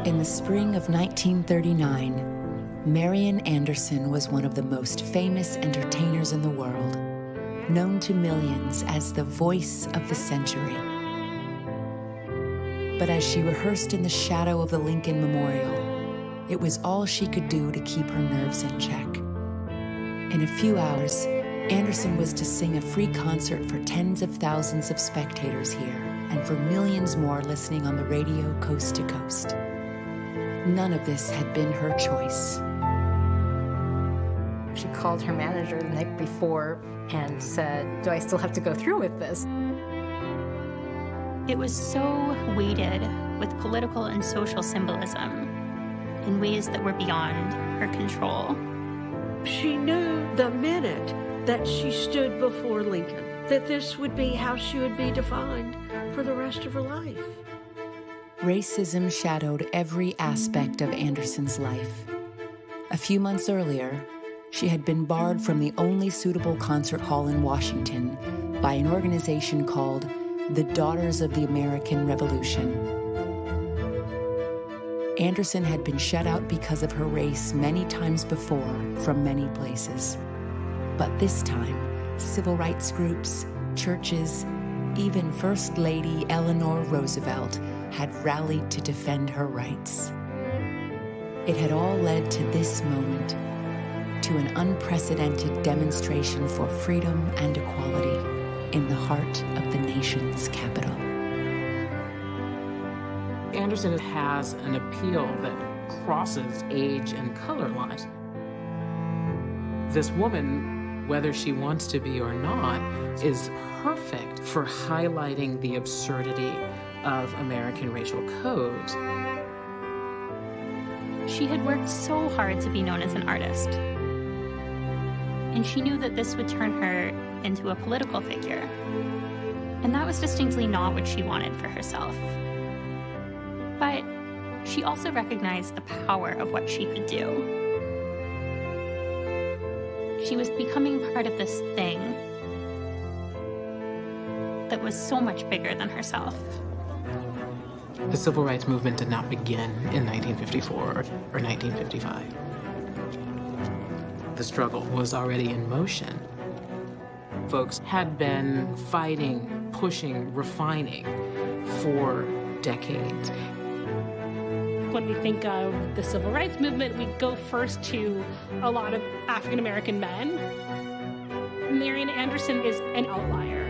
In the spring of 1939, Marian Anderson was one of the most famous entertainers in the world, known to millions as the voice of the century. But as she rehearsed in the shadow of the Lincoln Memorial, it was all she could do to keep her nerves in check. In a few hours, Anderson was to sing a free concert for tens of thousands of spectators here and for millions more listening on the radio coast to coast. None of this had been her choice. She called her manager the night before and said, "Do I still have to go through with this?" It was so weighted with political and social symbolism in ways that were beyond her control. She knew the minute that she stood before Lincoln that this would be how she would be defined for the rest of her life. Racism shadowed every aspect of Anderson's life. A few months earlier, she had been barred from the only suitable concert hall in Washington by an organization called the Daughters of the American Revolution. Anderson had been shut out because of her race many times before from many places. But this time, civil rights groups, churches, even First Lady Eleanor Roosevelt had rallied to defend her rights. It had all led to this moment, to an unprecedented demonstration for freedom and equality in the heart of the nation's capital. Anderson has an appeal that crosses age and color lines. This woman, whether she wants to be or not, is perfect for highlighting the absurdity of American racial codes. She had worked so hard to be known as an artist, and she knew that this would turn her into a political figure. And that was distinctly not what she wanted for herself. But she also recognized the power of what she could do. She was becoming part of this thing that was so much bigger than herself. The civil rights movement did not begin in 1954 or 1955. The struggle was already in motion. Folks had been fighting, pushing, refining for decades. When we think of the civil rights movement, we go first to a lot of African American men. Marian Anderson is an outlier.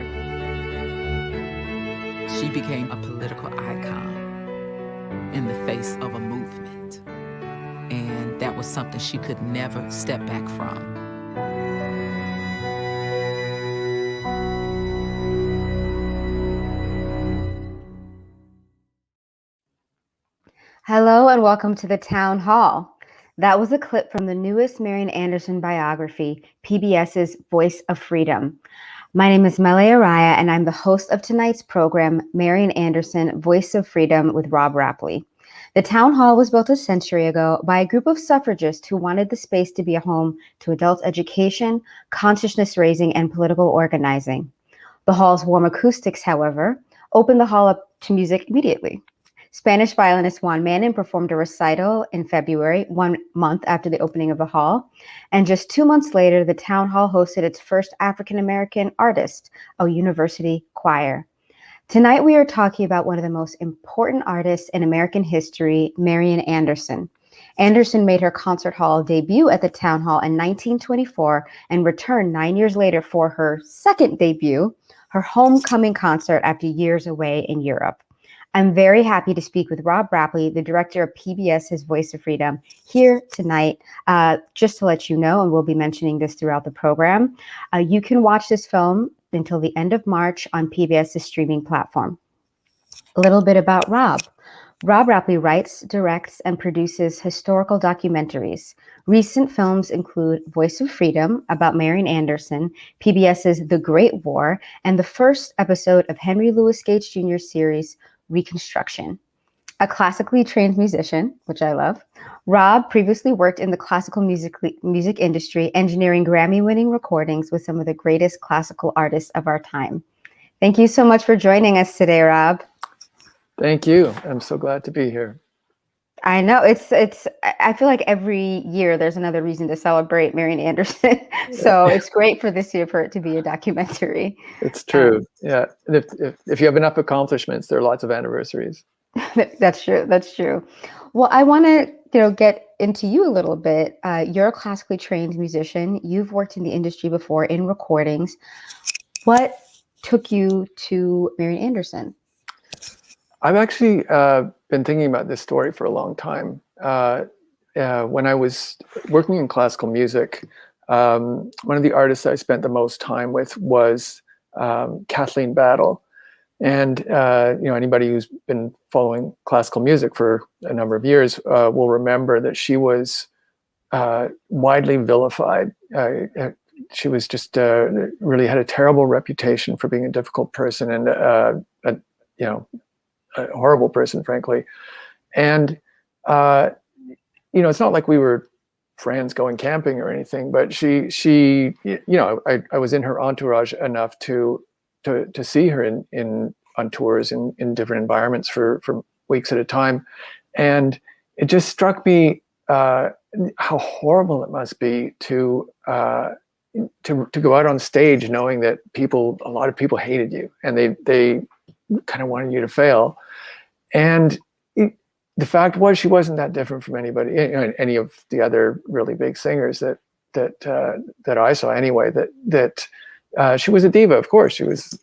She became a political icon in the face of a movement. And that was something she could never step back from. Hello and welcome to the Town Hall. That was a clip from the newest Marian Anderson biography, PBS's Voice of Freedom. My name is Melay Araya, and I'm the host of tonight's program, Marian Anderson, Voice of Freedom with Rob Rapley. The Town Hall was built a century ago by a group of suffragists who wanted the space to be a home to adult education, consciousness raising, and political organizing. The hall's warm acoustics, however, opened the hall up to music immediately. Spanish violinist Juan Manin performed a recital in February, 1 month after the opening of the hall. And just 2 months later, the Town Hall hosted its first African-American artist, a university choir. Tonight, we are talking about one of the most important artists in American history, Marian Anderson. Anderson made her concert hall debut at the Town Hall in 1924 and returned 9 years later for her second debut, her homecoming concert after years away in Europe. I'm very happy to speak with Rob Rapley, the director of PBS's Voice of Freedom, here tonight. Just to let you know, and we'll be mentioning this throughout the program, you can watch this film until the end of March on PBS's streaming platform. A little bit about Rob. Rob Rapley writes, directs, and produces historical documentaries. Recent films include Voice of Freedom, about Marian Anderson, PBS's The Great War, and the first episode of Henry Louis Gates Jr.'s series, Reconstruction. A classically trained musician, which I love, Rob previously worked in the classical music industry, engineering Grammy-winning recordings with some of the greatest classical artists of our time. Thank you so much for joining us today, Rob. Thank you. I'm so glad to be here. I know I feel like every year there's another reason to celebrate Marian Anderson. So it's great for this year for it to be a documentary. It's true. Yeah. And if you have enough accomplishments, there are lots of anniversaries. That's true. That's true. Well, I want to, get into you a little bit. You're a classically trained musician. You've worked in the industry before in recordings. What took you to Marian Anderson? I've actually been thinking about this story for a long time. When I was working in classical music, one of the artists I spent the most time with was Kathleen Battle. And anybody who's been following classical music for a number of years will remember that she was widely vilified. She was just really had a terrible reputation for being a difficult person and a horrible person, frankly. And it's not like we were friends going camping or anything, but she I was in her entourage enough to see her on tours in different environments for weeks at a time. And it just struck me how horrible it must be to go out on stage knowing that a lot of people hated you and they kind of wanted you to fail. And the fact was, she wasn't that different from anybody, any of the other really big singers that I saw anyway. That she was a diva, of course. She was,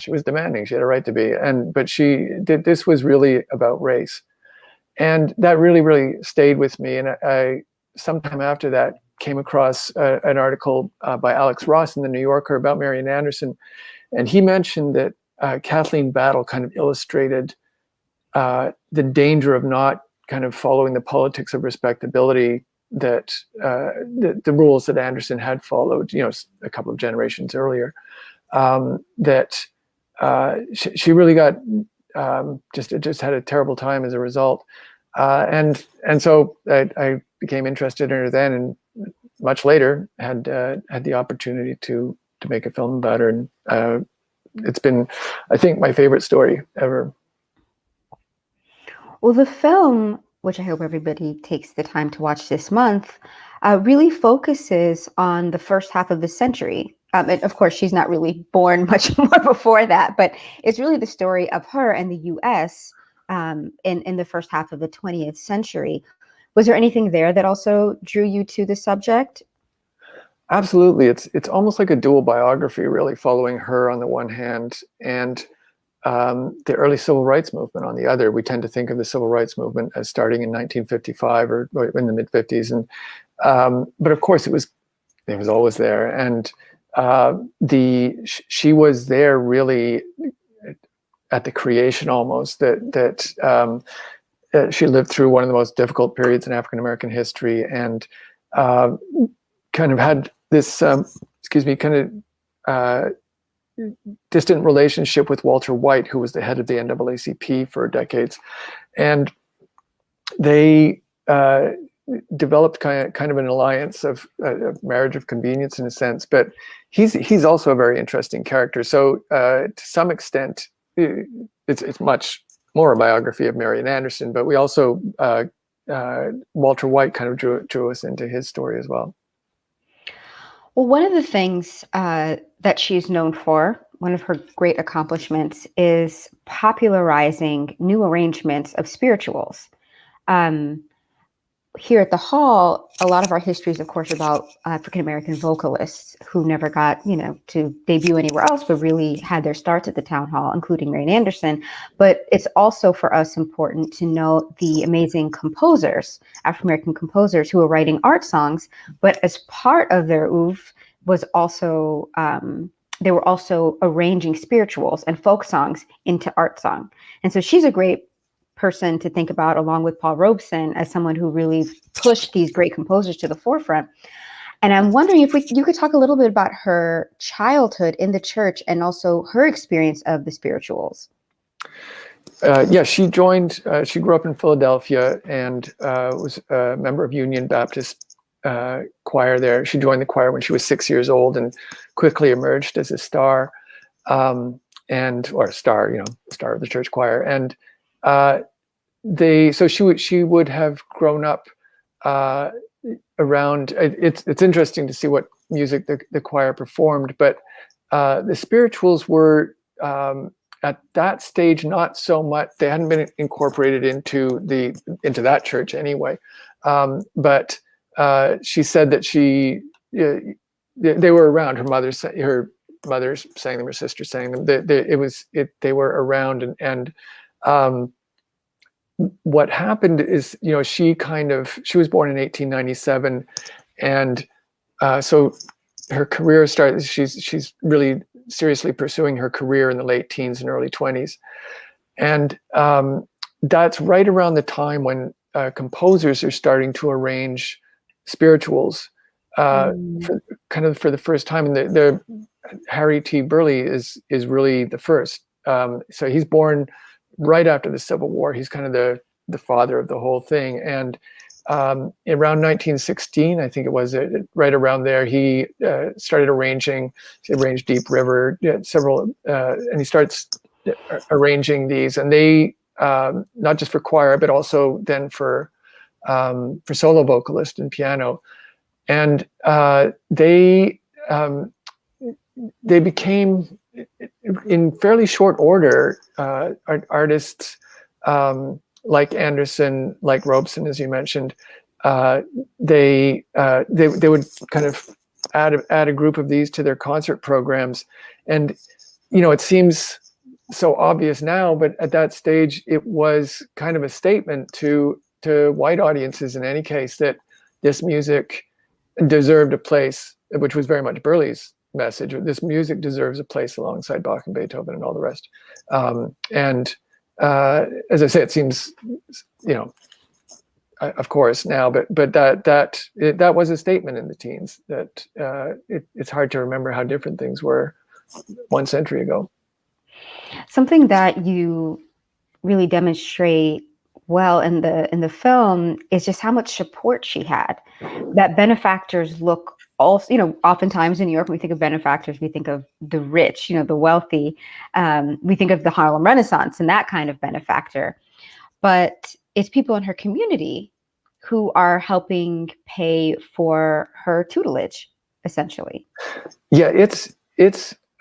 she was demanding. She had a right to be, but this was really about race, and that really, really stayed with me. And I sometime after that came across an article by Alex Ross in the New Yorker about Marian Anderson, and he mentioned that Kathleen Battle kind of illustrated the danger of not kind of following the politics of respectability that the rules that Anderson had followed, a couple of generations earlier. That she really got just had a terrible time as a result, and so I became interested in her then, and much later had the opportunity to make a film about her, and it's been, I think, my favorite story ever. Well, the film, which I hope everybody takes the time to watch this month, really focuses on the first half of the century. And of course, she's not really born much more before that, but it's really the story of her and the U.S. In the first half of the 20th century. Was there anything there that also drew you to the subject? Absolutely. It's almost like a dual biography, really, following her on the one hand and the early civil rights movement on the other. We tend to think of the civil rights movement as starting in 1955 or in the mid 50s, and but of course it was always there, and she was there really at the creation almost. That she lived through one of the most difficult periods in African American history, and kind of had this distant relationship with Walter White, who was the head of the NAACP for decades, and they developed kind of an alliance of marriage of convenience in a sense. But he's also a very interesting character. So to some extent, it's much more a biography of Marian Anderson. But we also Walter White kind of drew us into his story as well. Well, one of the things that she's known for, one of her great accomplishments, is popularizing new arrangements of spirituals. Here at the Hall, a lot of our history is, of course, about African-American vocalists who never got, to debut anywhere else, but really had their starts at the Town Hall, including Marian Anderson. But it's also for us important to note the amazing composers, African-American composers who were writing art songs, but as part of their oeuvre was also, they were also arranging spirituals and folk songs into art song. And so she's a great person to think about, along with Paul Robeson, as someone who really pushed these great composers to the forefront. And I'm wondering if you could talk a little bit about her childhood in the church and also her experience of the spirituals. Yeah, she grew up in Philadelphia and was a member of Union Baptist choir there. She joined the choir when she was 6 years old and quickly emerged as a star, star of the church choir. And she would have grown up around. It's interesting to see what music the choir performed, but the spirituals were at that stage not so much. They hadn't been incorporated into that church anyway. But she said that they were around. Her mother sang them, her sister sang them. They were around, and what happened is, she was born in 1897, and so her career started. She's really seriously pursuing her career in the late teens and early 20s, and that's right around the time when composers are starting to arrange spirituals for the first time. And the Harry T. Burleigh is really the first. So he's born right after the Civil War. He's kind of the father of the whole thing. And around 1916, I think it was, right around there, he started arranging. He arranged Deep River, several, and he starts arranging these. And they, not just for choir, but also then for solo vocalist and piano. And they became, in fairly short order, artists like Anderson, like Robeson, as you mentioned. They would kind of add a group of these to their concert programs, and it seems so obvious now, but at that stage it was kind of a statement to white audiences in any case that this music deserved a place, which was very much Burleigh's message. This music deserves a place alongside Bach and Beethoven and all the rest. And as I say, it seems, of course now, but that was a statement in the teens that it's hard to remember how different things were 1 century ago. Something that you really demonstrate well in the film is just how much support she had. That benefactors look also, oftentimes in New York, when we think of benefactors, we think of the rich, the wealthy. We think of the Harlem Renaissance and that kind of benefactor. But it's people in her community who are helping pay for her tutelage, essentially. Yeah, it's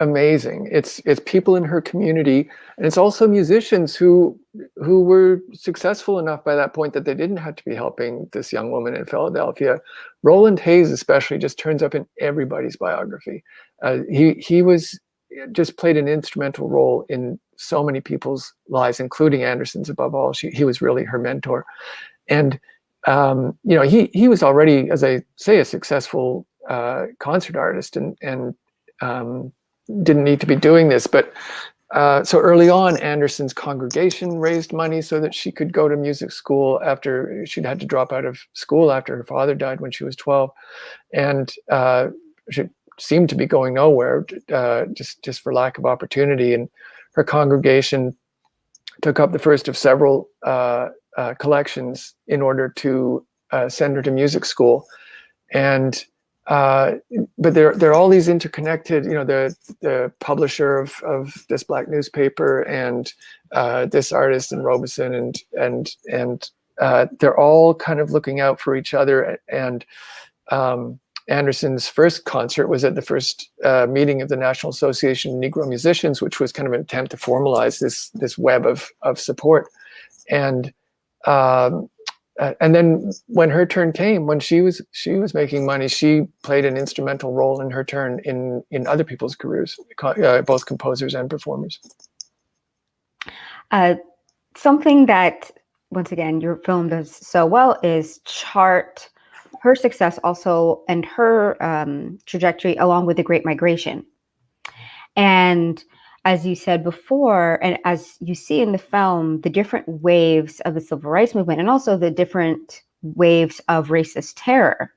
amazing. It's people in her community, and it's also musicians who were successful enough by that point that they didn't have to be helping this young woman in Philadelphia. Roland Hayes especially just turns up in everybody's biography. He was just played an instrumental role in so many people's lives, including Anderson's above all. He was really her mentor, and he was already, as I say, a successful concert artist, and didn't need to be doing this. But so early on, Anderson's congregation raised money so that she could go to music school after she'd had to drop out of school after her father died when she was 12. And she seemed to be going nowhere, just for lack of opportunity. And her congregation took up the first of several collections in order to send her to music school. And but there are all these interconnected, the publisher of this black newspaper and this artist and Robeson and they're all kind of looking out for each other. And Anderson's first concert was at the first meeting of the National Association of Negro Musicians, which was kind of an attempt to formalize this web of support. And then when her turn came, when she was making money, she played an instrumental role in her turn in other people's careers, both composers and performers. Something that, once again, your film does so well is chart her success also and her trajectory along with the Great Migration. And as you said before, and as you see in the film, the different waves of the civil rights movement and also the different waves of racist terror.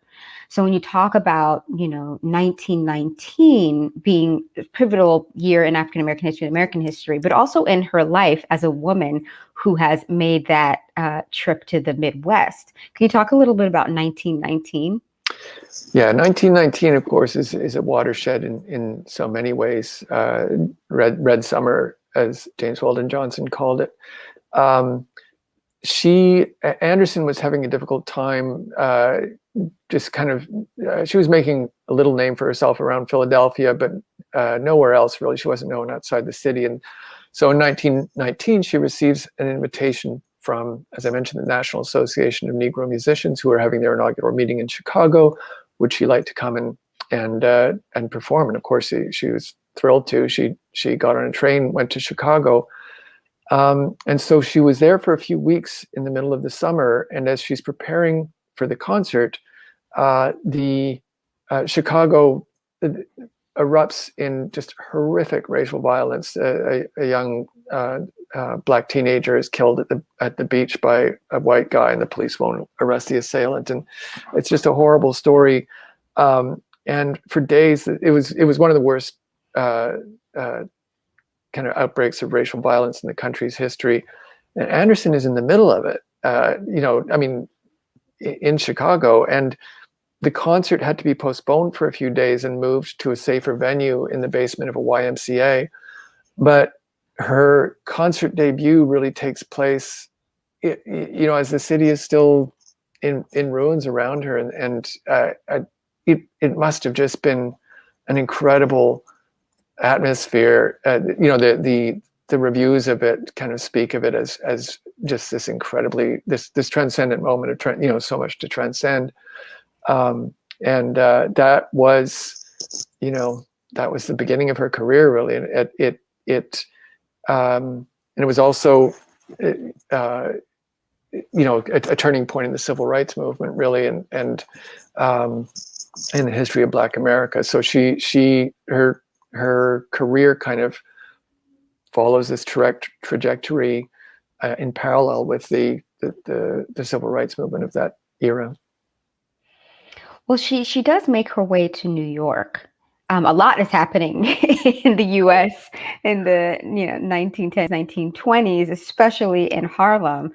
So when you talk about, 1919 being a pivotal year in African-American history, American history, but also in her life as a woman who has made that trip to the Midwest. Can you talk a little bit about 1919? Yeah, 1919, of course, is a watershed in so many ways. Red Summer, as James Weldon Johnson called it. Anderson was having a difficult time. Just kind of, she was making a little name for herself around Philadelphia, but nowhere else really. She wasn't known outside the city. And so in 1919, she receives an invitation from, as I mentioned, the National Association of Negro Musicians, who are having their inaugural meeting in Chicago. Would she like to come and perform? And of course, she was thrilled to. She got on a train, went to Chicago. And so she was there for a few weeks in the middle of the summer. And as she's preparing for the concert, Chicago erupts in just horrific racial violence. A young black teenager is killed at the beach by a white guy, and the police won't arrest the assailant. And it's just a horrible story. And for days, it was one of the worst kind of outbreaks of racial violence in the country's history. And Anderson is in the middle of it, in Chicago. And the concert had to be postponed for a few days and moved to a safer venue in the basement of a YMCA. But her concert debut really takes place, as the city is still in ruins around her. And it must have just been an incredible atmosphere. The reviews of it kind of speak of it as just this incredibly this transcendent moment of so much to transcend. That was the beginning of her career, really. And it was also a turning point in the civil rights movement, really, and in the history of Black America. So her career kind of follows this trajectory in parallel with the civil rights movement of that era. Well, she does make her way to New York. A lot is happening in the U.S. in the 1910s, 1920s, especially in Harlem.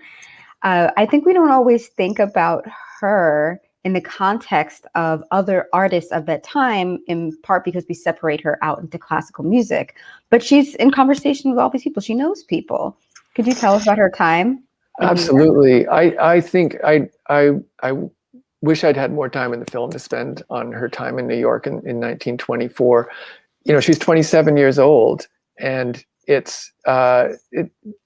I think we don't always think about her in the context of other artists of that time, in part because we separate her out into classical music. But she's in conversation with all these people. She knows people. Could you tell us about her time? Absolutely. I think I wish I'd had more time in the film to spend on her time in New York in 1924. She's 27 years old, and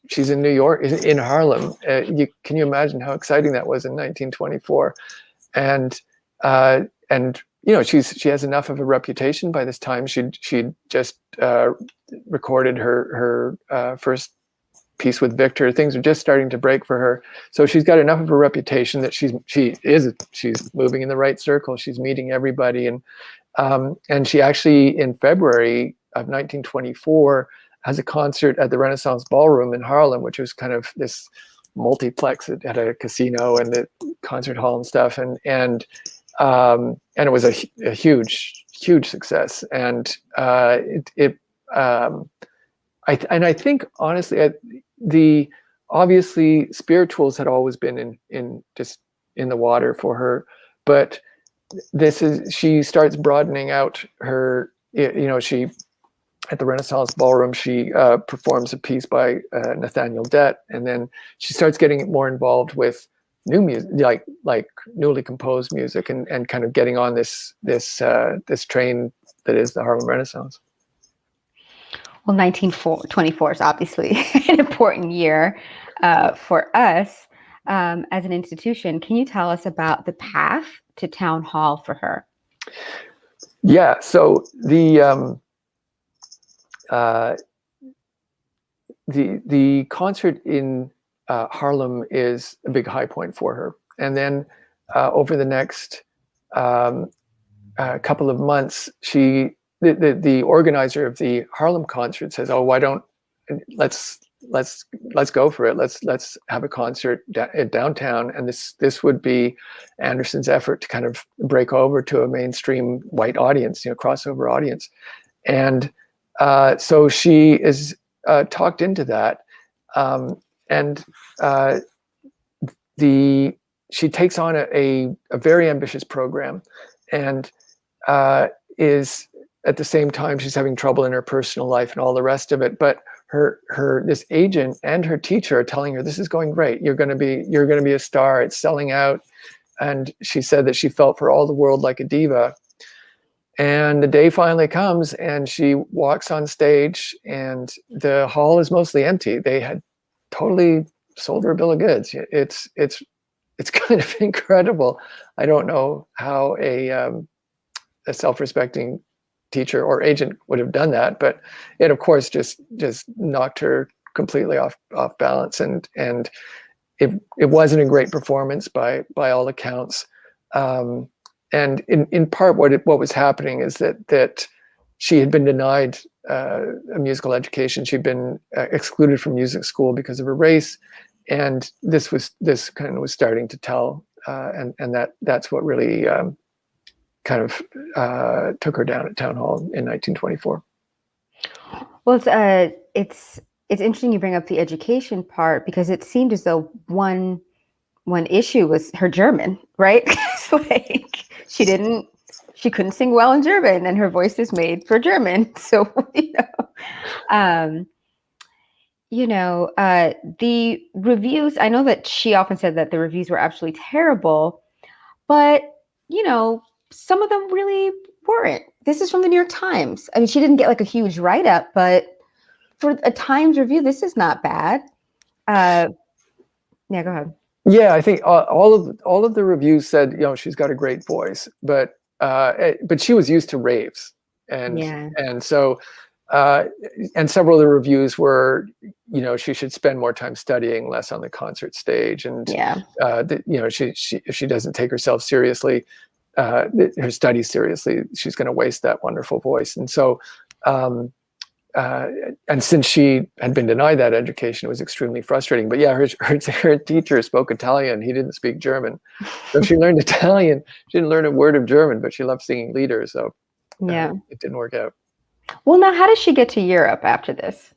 she's in New York, in Harlem. Can you imagine how exciting that was in 1924? And she has enough of a reputation by this time. She'd just recorded her first piece with Victor. Things are just starting to break for her. So she's got enough of a reputation that she's moving in the right circle. She's meeting everybody, and she actually, in February of 1924, has a concert at the Renaissance Ballroom in Harlem, which was kind of this multiplex. It had a casino and the concert hall and stuff, and it was a huge success. And I think honestly, obviously spirituals had always been in the water for her, but she starts broadening out her. She, at the Renaissance Ballroom, she performs a piece by Nathaniel Dett, and then she starts getting more involved with new music, like newly composed music, and kind of getting on this train that is the Harlem Renaissance. Well, 1924 is obviously an important year for us as an institution. Can you tell us about the path to town hall for her? Yeah, so the concert in Harlem is a big high point for her. And then over the next couple of months, the organizer of the Harlem concert says, "Oh, why don't let's go for it. Let's have a concert downtown." And this would be Anderson's effort to kind of break over to a mainstream white audience, crossover audience. And so she is talked into that, and she takes on a very ambitious program, and is at the same time she's having trouble in her personal life and all the rest of it. But her this agent and her teacher are telling her, this is going great. You're going to be a star. It's selling out. And she said that she felt for all the world like a diva. And the day finally comes and she walks on stage and the hall is mostly empty. They had totally sold her a bill of goods. It's kind of incredible. I don't know how a self-respecting teacher or agent would have done that, but it of course just knocked her completely off balance, and it wasn't a great performance by all accounts. And in part what was happening is that she had been denied a musical education. She'd been excluded from music school because of her race, and this kind of was starting to tell, and that's what really kind of took her down at Town Hall in 1924. Well, it's interesting you bring up the education part, because it seemed as though one issue was her German, right? It's like she couldn't sing well in German, and her voice is made for German. So the reviews, I know that she often said that the reviews were absolutely terrible, but some of them really weren't. This is from the New York Times. I mean, she didn't get like a huge write-up, but for a Times review, this is not bad. Yeah, go ahead. Yeah, I think all of the reviews said, she's got a great voice, but she was used to raves, and so and several of the reviews were, she should spend more time studying, less on the concert stage, and if she doesn't take herself seriously, her studies seriously, she's going to waste that wonderful voice. And so, and since she had been denied that education, it was extremely frustrating. But yeah, her teacher spoke Italian. He didn't speak German. So she learned Italian. She didn't learn a word of German, but she loved singing lieder. So it didn't work out. Well, now how does she get to Europe after this?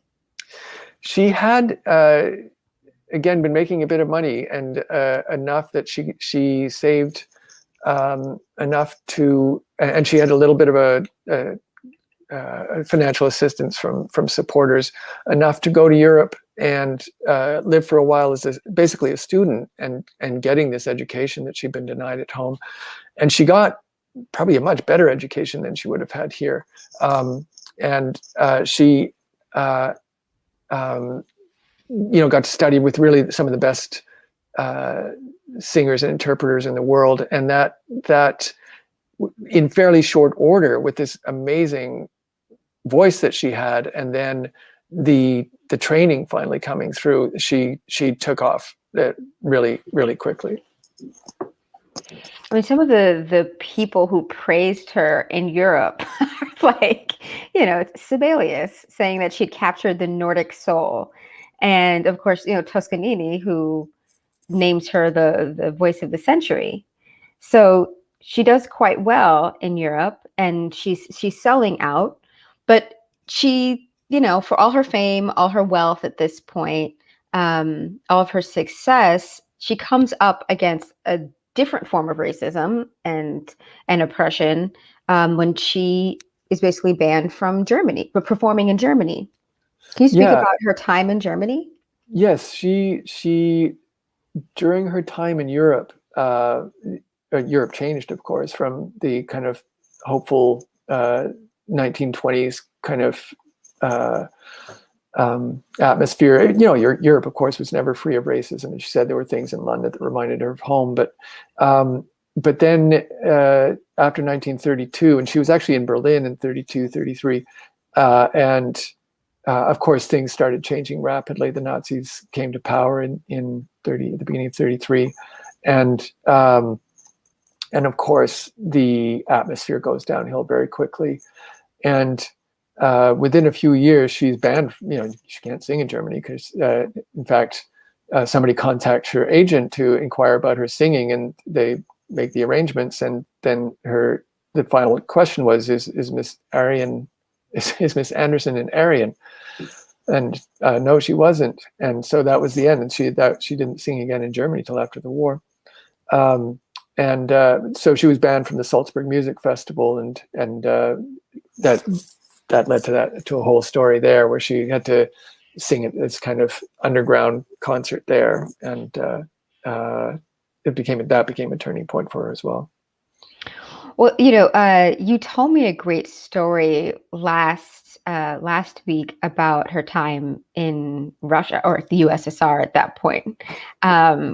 She had, again, been making a bit of money, and enough that she saved enough to, and she had a little bit of a financial assistance from supporters, enough to go to Europe and live for a while as basically a student, and getting this education that she'd been denied at home. And she got probably a much better education than she would have had here. She got to study with really some of the best singers and interpreters in the world, and that in fairly short order, with this amazing voice that she had, and then the training finally coming through, she took off really, really quickly. I mean, some of the people who praised her in Europe are like, Sibelius saying that she'd captured the Nordic soul. And of course, Toscanini, who names her the voice of the century. So she does quite well in Europe, and she's selling out. But she, for all her fame, all her wealth at this point, all of her success, she comes up against a different form of racism and oppression when she is basically banned from Germany, but performing in Germany. Can you speak about her time in Germany? Yes, she during her time in Europe, Europe changed, of course, from the kind of hopeful 1920s kind of atmosphere. Europe, of course, was never free of racism, and she said there were things in London that reminded her of home. But then after 1932, and she was actually in Berlin in 32, 33, and of course things started changing rapidly. The Nazis came to power at the beginning of 33, and of course the atmosphere goes downhill very quickly. And within a few years, she's banned. She can't sing in Germany because, in fact, somebody contacts her agent to inquire about her singing, and they make the arrangements. And then the final question was, "Is Miss Aryan, is Miss Anderson an Aryan?" And no, she wasn't. And so that was the end. And she didn't sing again in Germany till after the war. So she was banned from the Salzburg Music Festival, and that led to a whole story there, where she had to sing at this kind of underground concert there, and that became a turning point for her as well. Well, you told me a great story last week about her time in Russia, or the USSR at that point,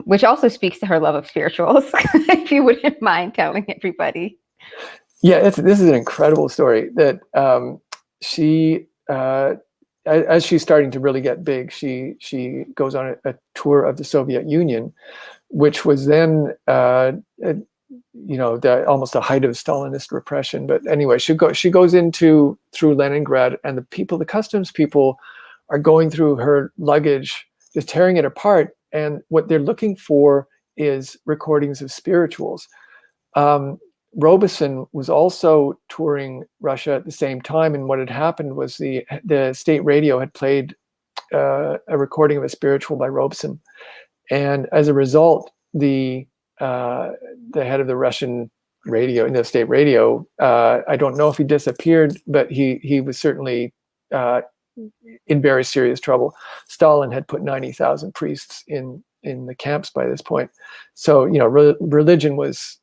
which also speaks to her love of spirituals. If you wouldn't mind telling everybody. Yeah, this is an incredible story that she, as she's starting to really get big, she goes on a tour of the Soviet Union, which was then almost the height of Stalinist repression. But anyway, she goes through Leningrad, and the customs people are going through her luggage, just tearing it apart. And what they're looking for is recordings of spirituals. Robeson was also touring Russia at the same time, and what had happened was the state radio had played a recording of a spiritual by Robeson, and as a result, the head of the Russian radio, in the state radio, I don't know if he disappeared, but he was certainly in very serious trouble. Stalin had put 90,000 priests in the camps by this point, so religion was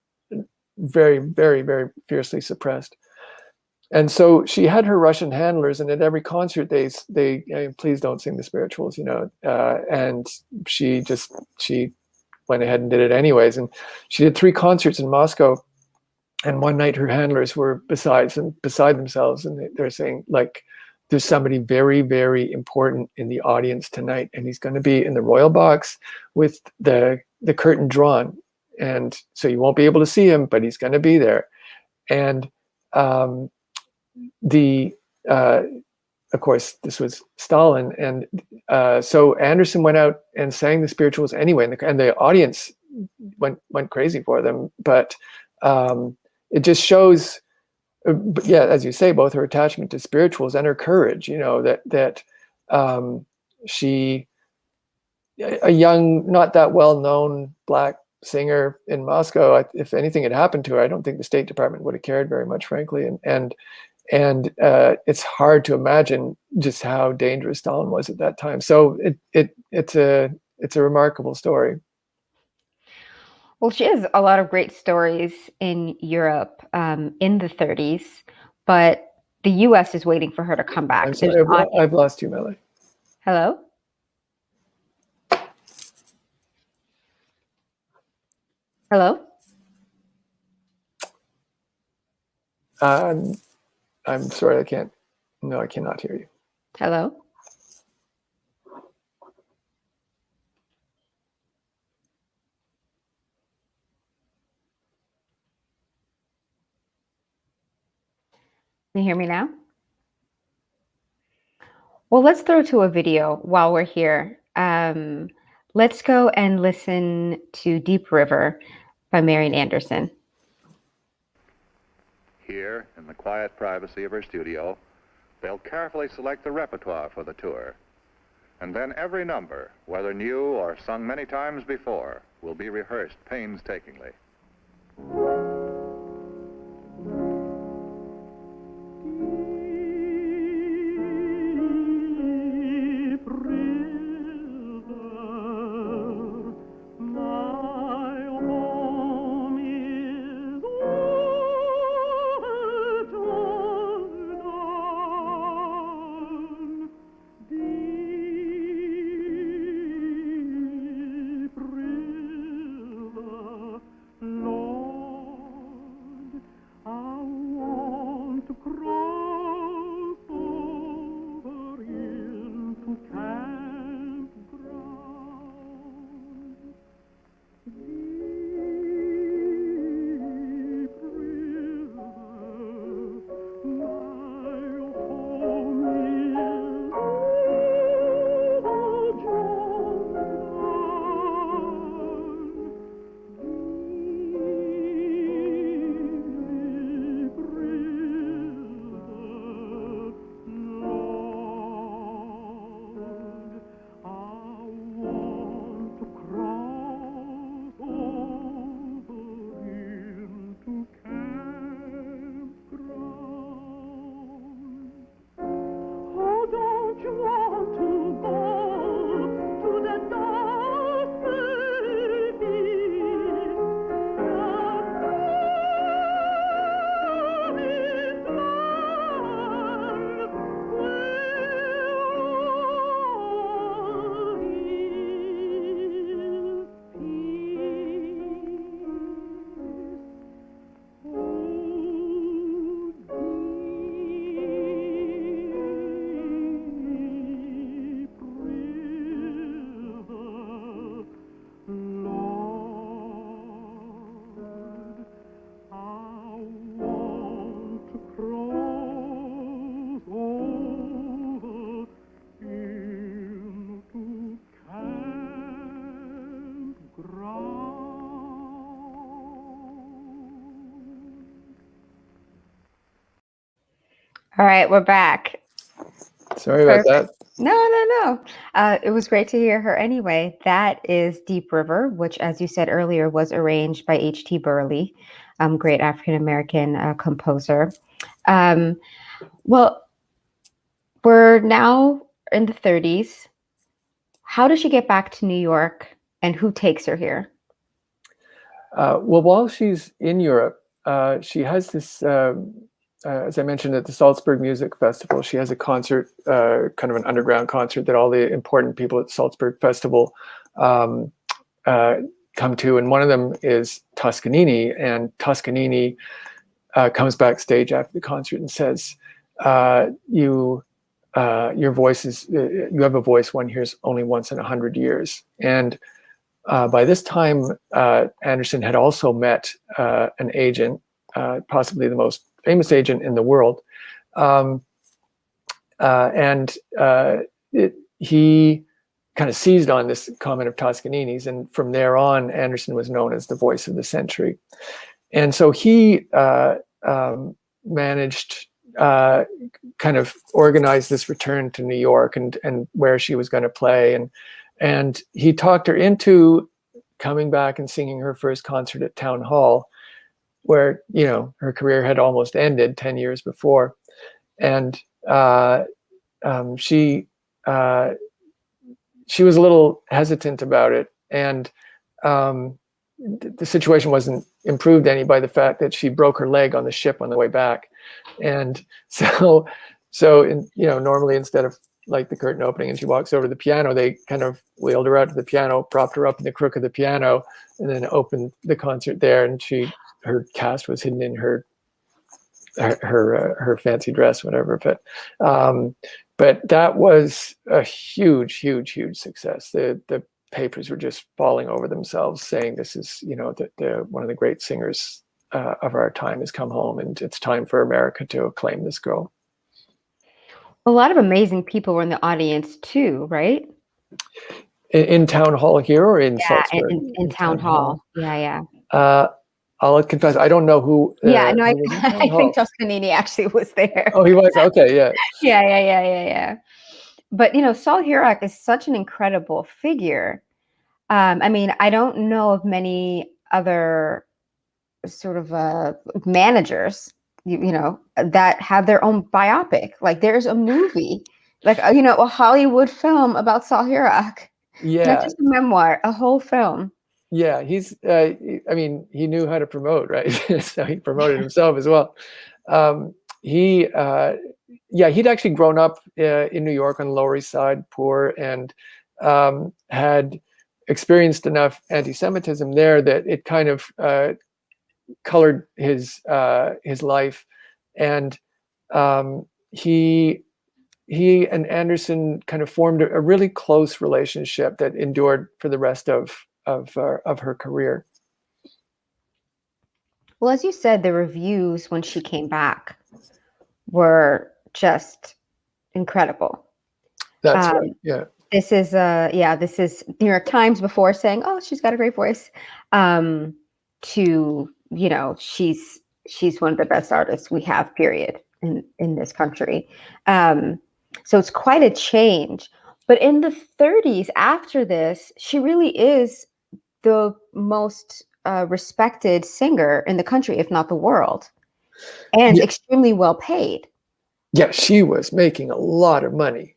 very, very, very fiercely suppressed. And so she had her Russian handlers, and at every concert they please don't sing the spirituals, and she went ahead and did it anyways. And she did 3 concerts in Moscow, and one night her handlers were beside themselves, and they're saying, like, there's somebody very, very important in the audience tonight, and he's going to be in the royal box with the curtain drawn, and so you won't be able to see him, but he's going to be there. And of course, this was Stalin, and so Anderson went out and sang the spirituals anyway, and the audience went crazy for them. But it just shows, yeah, as you say, both her attachment to spirituals and her courage. That she, a young, not that well-known Black singer in Moscow, if anything had happened to her, I don't think the State Department would have cared very much, frankly. And it's hard to imagine just how dangerous Stalin was at that time. So it's a remarkable story. Well, she has a lot of great stories in Europe in the 30s, but the U.S. is waiting for her to come back. I'm sorry, I've lost you, Melay. Hello? Hello? I'm sorry, I cannot hear you. Hello? Can you hear me now? Well, let's throw to a video while we're here. Let's go and listen to Deep River by Marian Anderson. Here, in the quiet privacy of her studio, they'll carefully select the repertoire for the tour. And then every number, whether new or sung many times before, will be rehearsed painstakingly. Lord. All right, we're back. Sorry about that. No. It was great to hear her anyway. That is Deep River, which, as you said earlier, was arranged by H.T. Burleigh, great African-American composer. Well, we're now in the 30s. How does she get back to New York, and who takes her here? Well, while she's in Europe, she has this, as I mentioned, at the Salzburg Music Festival, she has a concert, kind of an underground concert that all the important people at the Salzburg Festival come to. And one of them is Toscanini. And Toscanini comes backstage after the concert and says, your voice is, you have a voice one hears only once in 100 years. And by this time, Anderson had also met an agent, possibly the most famous agent in the world. He kind of seized on this comment of Toscanini's. And from there on, Anderson was known as the voice of the century. And so he managed kind of organize this return to New York and where she was going to play. And he talked her into coming back and singing her first concert at Town Hall, where, you know, her career had almost ended 10 years before. And she was a little hesitant about it. And the situation wasn't improved any by the fact that she broke her leg on the ship on the way back. And so normally, instead of like the curtain opening and she walks over to the piano, they kind of wheeled her out to the piano, propped her up in the crook of the piano, and then opened the concert there. And her cast was hidden in her fancy dress, whatever. But that was a huge success. The papers were just falling over themselves, saying this is, you know, one of the great singers of our time has come home, and it's time for America to acclaim this girl. A lot of amazing people were in the audience too, right? In Town Hall here, or in Salzburg? In Town Hall. Yeah. I'll confess, I don't know who. I think Toscanini actually was there. Oh, he was? Okay, yeah. Yeah. But, you know, Saul Hurok is such an incredible figure. I mean, I don't know of many other sort of managers, you know, that have their own biopic. Like, there's a movie, like, you know, a Hollywood film about Saul Hurok. Yeah. Not just a memoir, a whole film. Yeah, he's, I mean, he knew how to promote, right? So he promoted himself as well. He'd actually grown up in New York on the Lower East Side, poor, and had experienced enough anti-Semitism there that it kind of colored his life. And he and Anderson kind of formed a really close relationship that endured for the rest of her career. Well, as you said, the reviews when she came back were just incredible. That's right. Yeah. This is New York Times before saying, "Oh, she's got a great voice," to, you know, she's one of the best artists we have, period, in this country. So it's quite a change. But in the 30s, after this, she really is the most respected singer in the country, if not the world, and extremely well paid. Yeah, she was making a lot of money.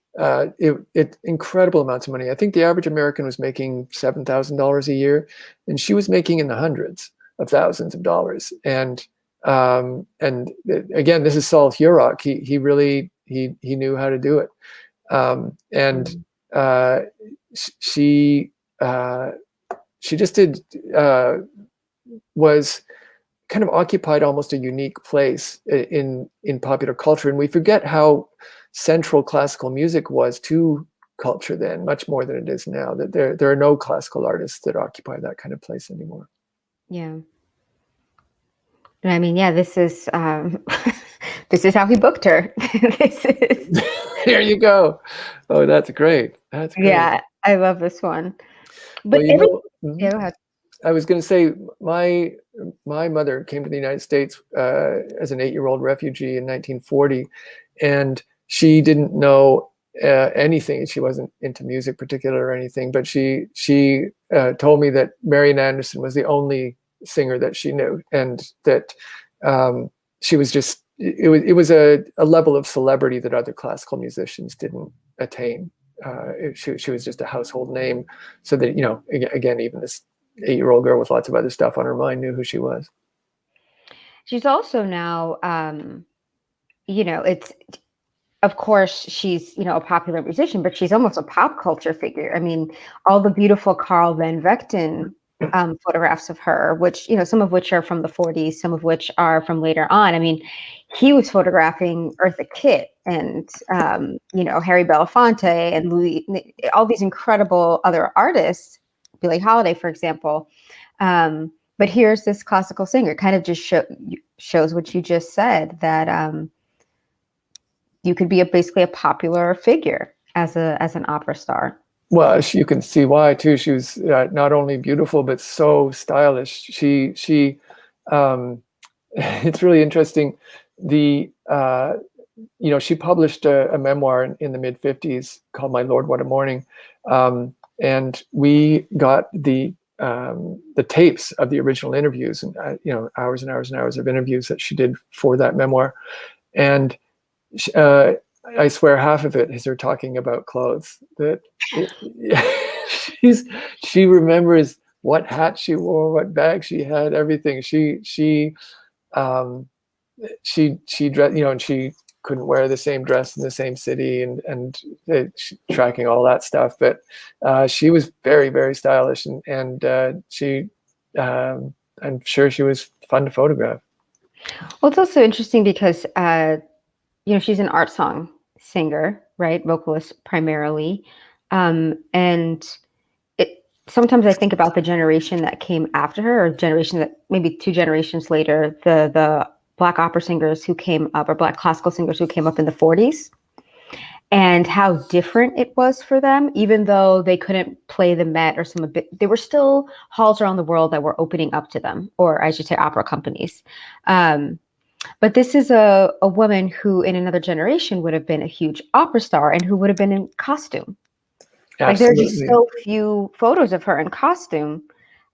Incredible amounts of money. I think the average American was making $7,000 a year, and she was making in the hundreds of thousands of dollars. And again, this is Saul Hurok. He really knew how to do it. She just was kind of occupied almost a unique place in popular culture. And we forget how central classical music was to culture then, much more than it is now, that there are no classical artists that occupy that kind of place anymore. Yeah. I mean, yeah, this is this is how he booked her. There you go. Oh, that's great. That's great. Yeah, I love this one. But well, go ahead. I was going to say, my mother came to the United States as an 8-year-old refugee in 1940, And she didn't know anything. She wasn't into music particular or anything, but she told me that Marian Anderson was the only singer that she knew, and that she was just, it was a level of celebrity that other classical musicians didn't attain. She was just a household name, so that, you know, again, even this 8-year-old girl with lots of other stuff on her mind knew who she was. She's also now, you know, it's, of course, she's, you know, a popular musician, but she's almost a pop culture figure. I mean, all the beautiful Carl Van Vechten photographs of her, which, you know, some of which are from the 40s, some of which are from later on. I mean, he was photographing Eartha Kitt and, you know, Harry Belafonte and Louis, all these incredible other artists, Billie Holiday, for example. But here's this classical singer, kind of just shows what you just said, that you could be basically a popular figure as an opera star. Well, you can see why too. She was not only beautiful but so stylish. She it's really interesting. The you know, she published a memoir in the mid '50s called "My Lord, What a Morning," and we got the tapes of the original interviews, and you know, hours and hours and hours of interviews that she did for that memoir, and I swear half of it is her talking about clothes. That she remembers what hat she wore, what bag she had, everything. She dressed, you know, and she couldn't wear the same dress in the same city, and tracking all that stuff. But she was very, very stylish, and she I'm sure she was fun to photograph. Well, it's also interesting because you know, she's an art song singer, right? Vocalist primarily. And sometimes I think about the generation that came after her, or generation that maybe 2 generations later, the Black opera singers who came up, or Black classical singers who came up in the 40s, and how different it was for them, even though they couldn't play the Met or there were still halls around the world that were opening up to them, or I should say opera companies. But this is a woman who in another generation would have been a huge opera star and who would have been in costume. Like, there's just so few photos of her in costume,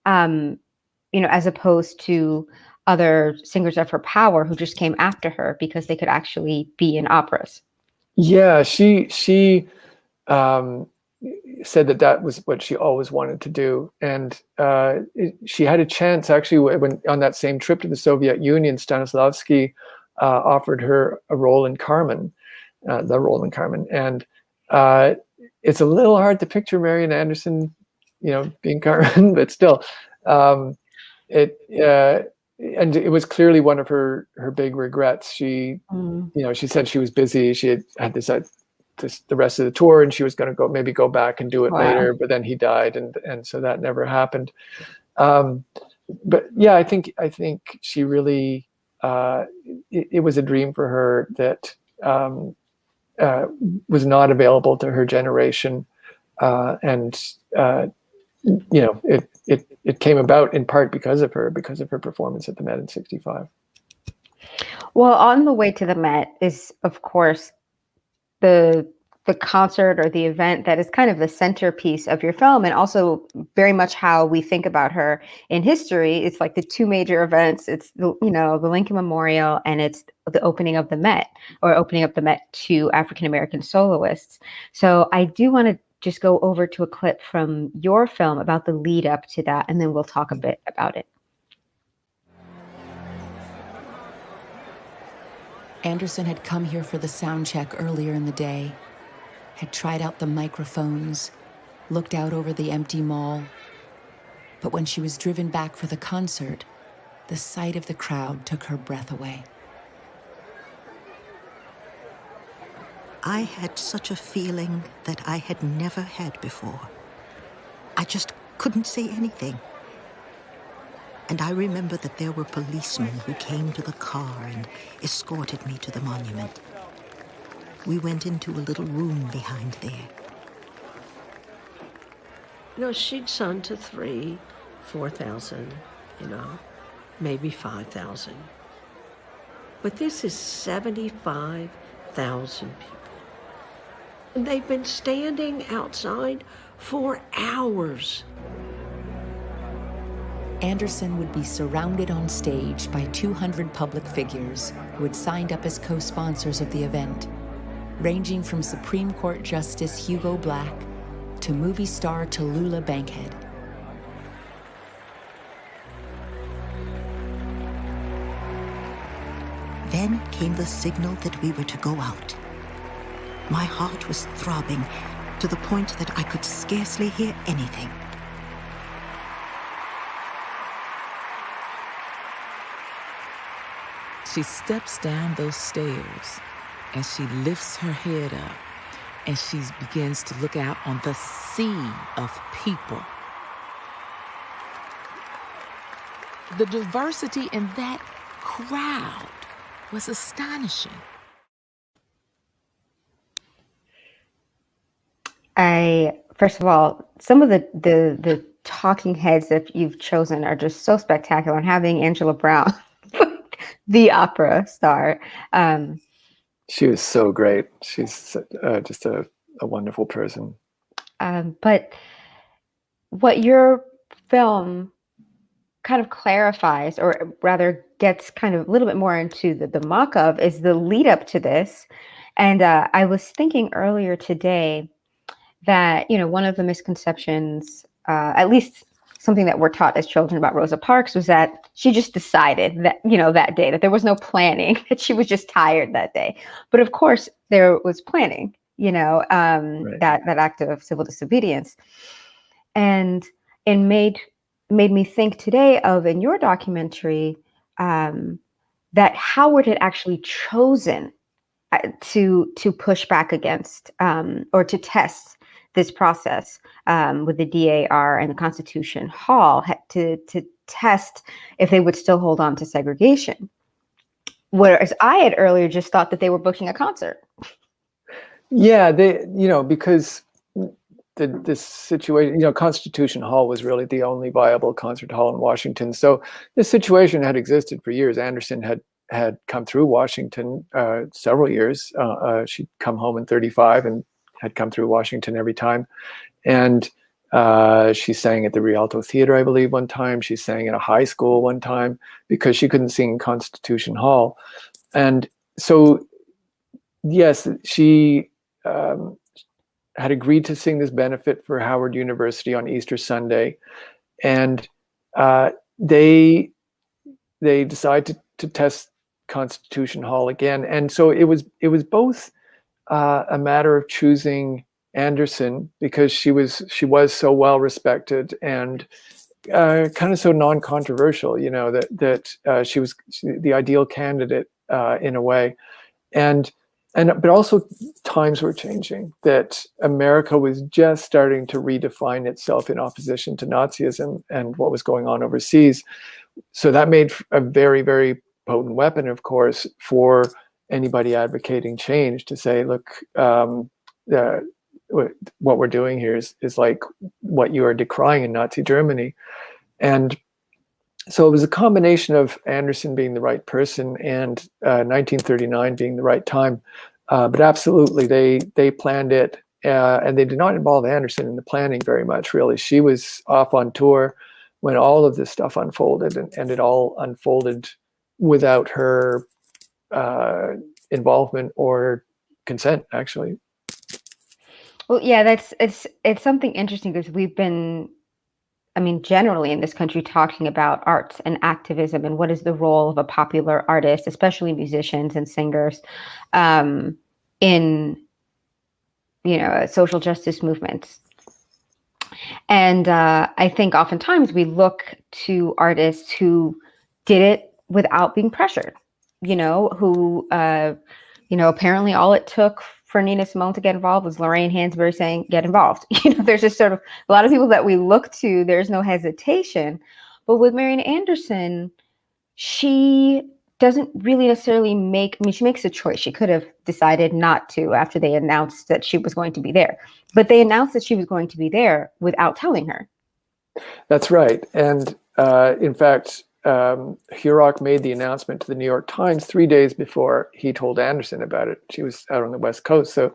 you know, as opposed to other singers of her power who just came after her because they could actually be in operas. Yeah, she said that was what she always wanted to do, and she had a chance actually when on that same trip to the Soviet Union. Stanislavski offered her a role in Carmen, the role in Carmen, and it's a little hard to picture Marian Anderson, you know, being Carmen, but still, and it was clearly one of her big regrets. She, you know, she said she was busy. She had this the rest of the tour, and she was going to go back and do it later. But then he died, and so that never happened. But yeah, I think she really it was a dream for her that was not available to her generation, and you know, it came about in part because of her performance at the Met in '65. Well, on the way to the Met is, of course, the concert or the event that is kind of the centerpiece of your film, and also very much how we think about her in history. It's like the 2 major events. It's the Lincoln Memorial, and it's the opening of the Met, or opening up the Met to African American soloists. So I do want to just go over to a clip from your film about the lead up to that, and then we'll talk a bit about it. Anderson had come here for the sound check earlier in the day, had tried out the microphones, looked out over the empty mall. But when she was driven back for the concert, the sight of the crowd took her breath away. I had such a feeling that I had never had before. I just couldn't say anything. And I remember that there were policemen who came to the car and escorted me to the monument. We went into a little room behind there. You know, she'd sung to 3,000, 4,000, you know, maybe 5,000. But this is 75,000 1,000 people. And they've been standing outside for hours. Anderson would be surrounded on stage by 200 public figures who had signed up as co-sponsors of the event, ranging from Supreme Court Justice Hugo Black to movie star Tallulah Bankhead. Then came the signal that we were to go out. My heart was throbbing to the point that I could scarcely hear anything. She steps down those stairs and she lifts her head up and she begins to look out on the sea of people. The diversity in that crowd was astonishing. First of all, some of the talking heads that you've chosen are just so spectacular, and having Angela Brown, the opera star. She was so great. She's just a wonderful person. But what your film kind of clarifies, or rather gets kind of a little bit more into the muck of, is the lead up to this. And I was thinking earlier today that, one of the misconceptions, at least something that we're taught as children about Rosa Parks, was that she just decided that, that day, that there was no planning, that she was just tired that day. But of course there was planning, right. that act of civil disobedience. And it made me think today of, in your documentary, that Howard had actually chosen to push back against, or to test this process with the DAR and the Constitution Hall, to test if they would still hold on to segregation. Whereas I had earlier just thought that they were booking a concert. Yeah, because this situation, Constitution Hall was really the only viable concert hall in Washington. So this situation had existed for years. Anderson had come through Washington several years. She'd come home in 1935 and had come through Washington every time. And she sang at the Rialto Theater, I believe, one time. She sang at a high school one time because she couldn't sing in Constitution Hall. And so, yes, she had agreed to sing this benefit for Howard University on Easter Sunday. And they decided to test Constitution Hall again. And so it was both a matter of choosing Anderson because she was so well respected and kind of so non-controversial, that she was the ideal candidate in a way, but also times were changing, that America was just starting to redefine itself in opposition to Nazism and what was going on overseas. So that made a very, very potent weapon, of course, for anybody advocating change, to say, look, what we're doing here is like what you are decrying in Nazi Germany. And so it was a combination of Anderson being the right person and 1939 being the right time. But absolutely, they planned it, and they did not involve Anderson in the planning very much, really. She was off on tour when all of this stuff unfolded, and it all unfolded without her involvement or consent, actually. Well, yeah, it's something interesting, because we've been, generally in this country, talking about arts and activism and what is the role of a popular artist, especially musicians and singers, in social justice movements. And I think oftentimes we look to artists who did it without being pressured, who apparently all it took for Nina Simone to get involved was Lorraine Hansberry saying, get involved. There's just sort of a lot of people that we look to, there's no hesitation. But with Marian Anderson, she doesn't really necessarily she makes a choice. She could have decided not to after they announced that she was going to be there. But they announced that she was going to be there without telling her. That's right. And in fact, Hurok made the announcement to the New York Times 3 days before he told Anderson about it. She was out on the West Coast, so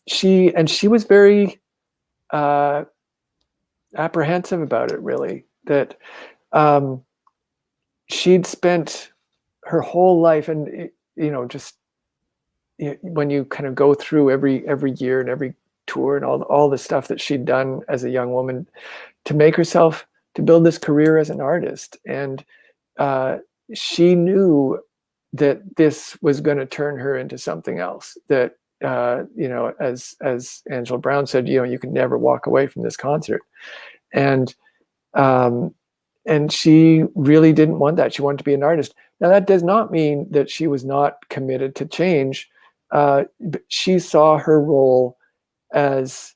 she was very apprehensive about it. Really, that she'd spent her whole life, and when you kind of go through every year and every tour and all the stuff that she'd done as a young woman to make herself, to build this career as an artist. And she knew that this was going to turn her into something else, that, as Angela Brown said, you can never walk away from this concert. And she really didn't want that. She wanted to be an artist. Now, that does not mean that she was not committed to change. But she saw her role as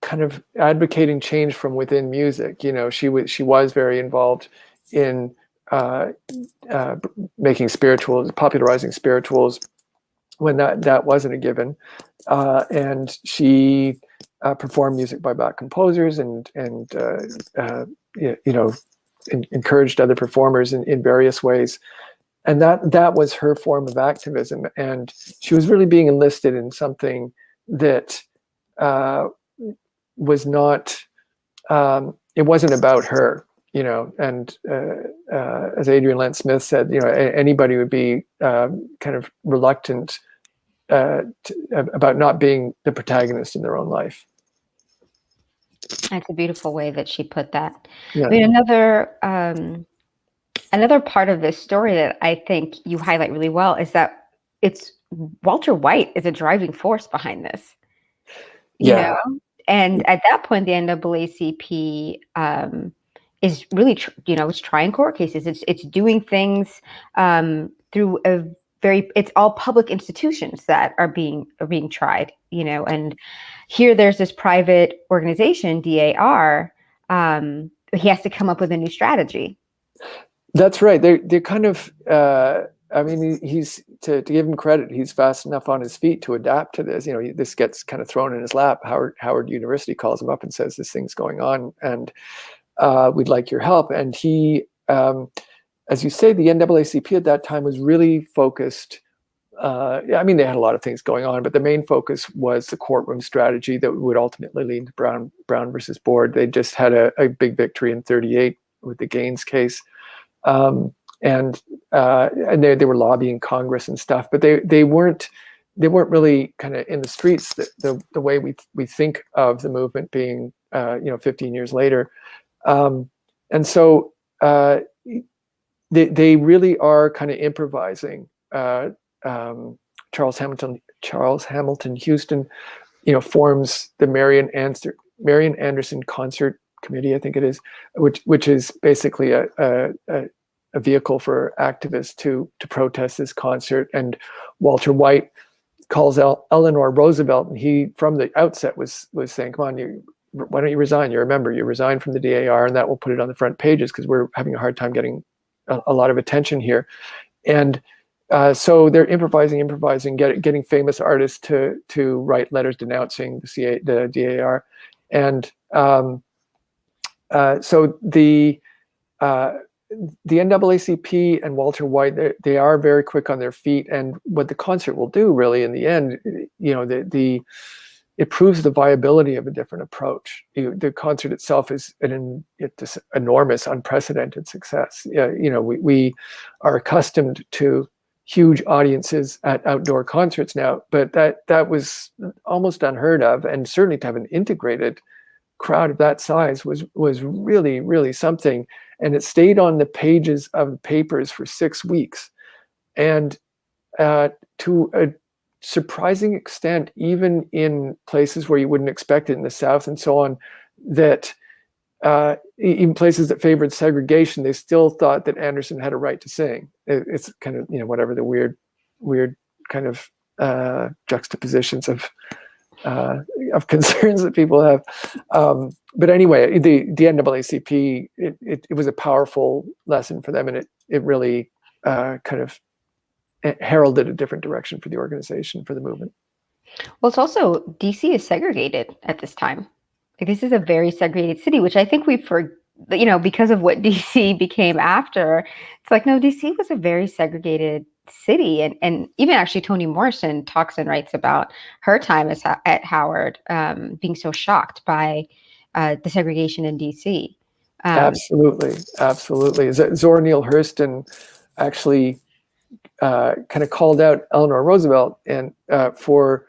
kind of advocating change from within music. She was very involved in making spirituals, popularizing spirituals when that wasn't a given, and she performed music by Black composers and encouraged other performers in various ways. And that was her form of activism. And she was really being enlisted in something that was not, it wasn't about her, and as Adrian Lent Smith said, anybody would be kind of reluctant about not being the protagonist in their own life. That's a beautiful way that she put that. Yeah. I mean, another part of this story that I think you highlight really well is that it's Walter White is a driving force behind this. You know? And at that point, the NAACP is really, it's trying court cases. It's doing things through it's all public institutions that are being tried, and here there's this private organization, DAR. He has to come up with a new strategy. That's right. They're kind of, he's to give him credit, he's fast enough on his feet to adapt to this. This gets kind of thrown in his lap. Howard University calls him up and says, this thing's going on and we'd like your help. And he, as you say, the NAACP at that time was really focused. They had a lot of things going on, but the main focus was the courtroom strategy that would ultimately lead to Brown versus Board. They just had a big victory in 1938 with the Gaines case. And they were lobbying Congress and stuff, but they weren't really kind of in the streets the way we think of the movement being 15 years later. And so they really are kind of improvising. Charles Hamilton Houston, forms the Marian Anderson Concert Committee, I think it is, which is basically a vehicle for activists to protest this concert. And Walter White calls Eleanor Roosevelt, and he from the outset was saying, "Come on, why don't you resign? You're a member. You resign from the DAR, and that will put it on the front pages because we're having a hard time getting a lot of attention here." And so they're improvising, getting famous artists to write letters denouncing the DAR, and so the NAACP and Walter White, they are very quick on their feet, and what the concert will do, really, in the end, it proves the viability of a different approach. The concert itself is it's enormous, unprecedented success. We are accustomed to huge audiences at outdoor concerts now, but that was almost unheard of, and certainly to have an integrated crowd of that size was really, really something. And it stayed on the pages of the papers for 6 weeks, and to a surprising extent, even in places where you wouldn't expect it, in the South and so on, that even places that favored segregation, they still thought that Anderson had a right to sing. It's kind of, whatever the weird kind of juxtapositions of concerns that people have. But anyway, the NAACP, it was a powerful lesson for them, and it really kind of heralded a different direction for the organization, for the movement. Well, it's also, DC is segregated at this time. Like, this is a very segregated city, which I think we because of what DC became after, it's like, no, DC was a very segregated city. And even actually Toni Morrison talks and writes about her time at Howard, being so shocked by the segregation in DC. Absolutely. Zora Neale Hurston actually kind of called out Eleanor Roosevelt and for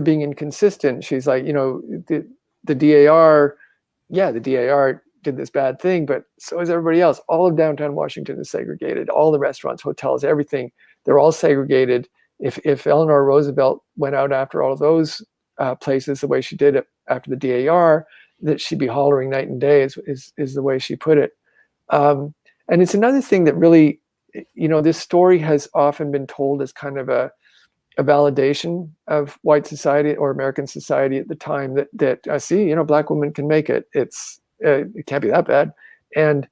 being inconsistent. She's like, the DAR, the DAR did this bad thing, but so is everybody else. All of downtown Washington is segregated. All the restaurants, hotels, everything, they're all segregated. If Eleanor Roosevelt went out after all of those places the way she did it after the DAR, that she'd be hollering night and day is the way she put it. And it's another thing that really, this story has often been told as kind of a validation of white society or American society at the time that see, Black women can make it. It can't be that bad. And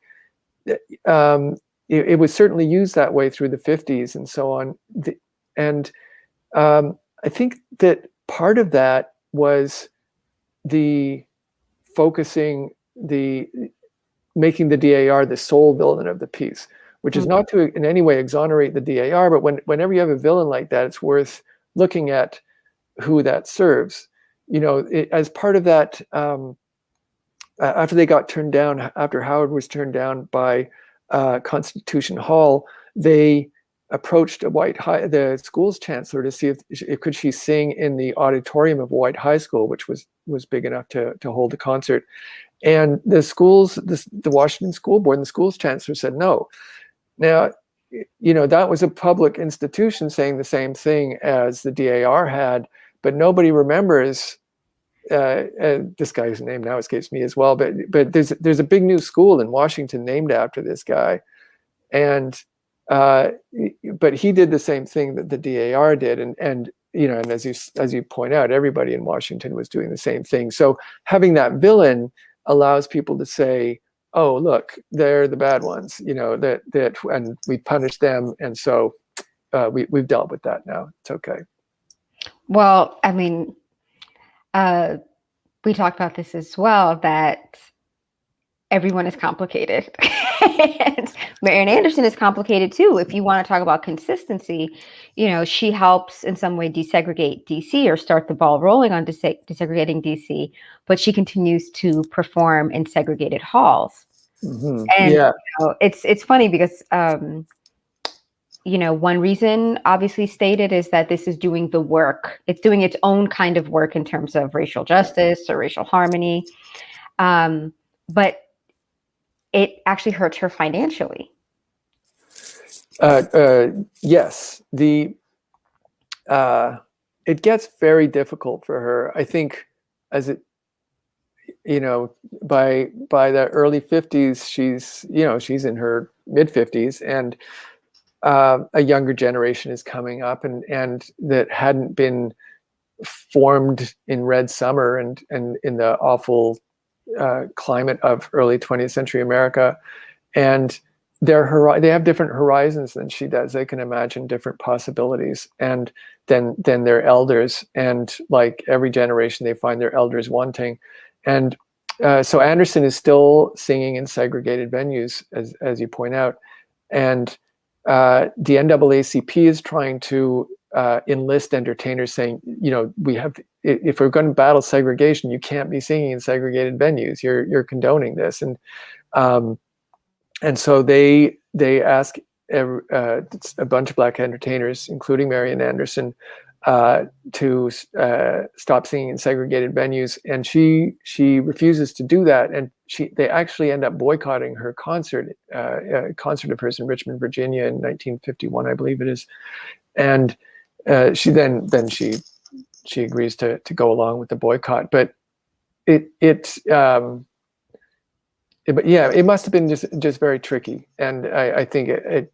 it was certainly used that way through the 50s and so on. I think that part of that was the making the DAR the sole villain of the piece, which is not to in any way exonerate the DAR, but whenever you have a villain like that, it's worth looking at who that serves. As part of that, after they got turned down, after Howard was turned down by Constitution Hall, they approached the school's chancellor to see if could she sing in the auditorium of White High School, which was big enough to hold a concert. And the Washington School Board and the school's chancellor said no. Now, that was a public institution saying the same thing as the DAR had, but nobody remembers. This guy's name now escapes me as well, but there's a big new school in Washington named after this guy, and but he did the same thing that the DAR did, and as you point out, everybody in Washington was doing the same thing. So having that villain allows people to say, oh, look, they're the bad ones, that and we punish them, and so we've dealt with that now. It's okay. Well, I mean, we talked about this as well, that everyone is complicated. And Marian Anderson is complicated too. If you want to talk about consistency, she helps in some way desegregate DC or start the ball rolling on desegregating DC, but she continues to perform in segregated halls. Mm-hmm. And it's funny because one reason obviously stated is that this is doing the work. It's doing its own kind of work in terms of racial justice or racial harmony. But it actually hurts her financially. Yes. It gets very difficult for her. I think as it, by the early 50s, she's in her mid 50s, and a younger generation is coming up and that hadn't been formed in Red Summer and in the awful climate of early 20th century America, and they have different horizons than she does. They can imagine different possibilities, and then their elders, and like every generation, they find their elders wanting, and so Anderson is still singing in segregated venues, as you point out, and the NAACP is trying to enlist entertainers, saying, if we're going to battle segregation, you can't be singing in segregated venues. You're condoning this, and so they ask a bunch of Black entertainers, including Marian Anderson, to stop singing in segregated venues, and she refuses to do that, and they actually end up boycotting her concert, a concert of hers in Richmond, Virginia, in 1951, I believe it is, and she then she agrees to go along with the boycott, but it must have been just very tricky, and I think it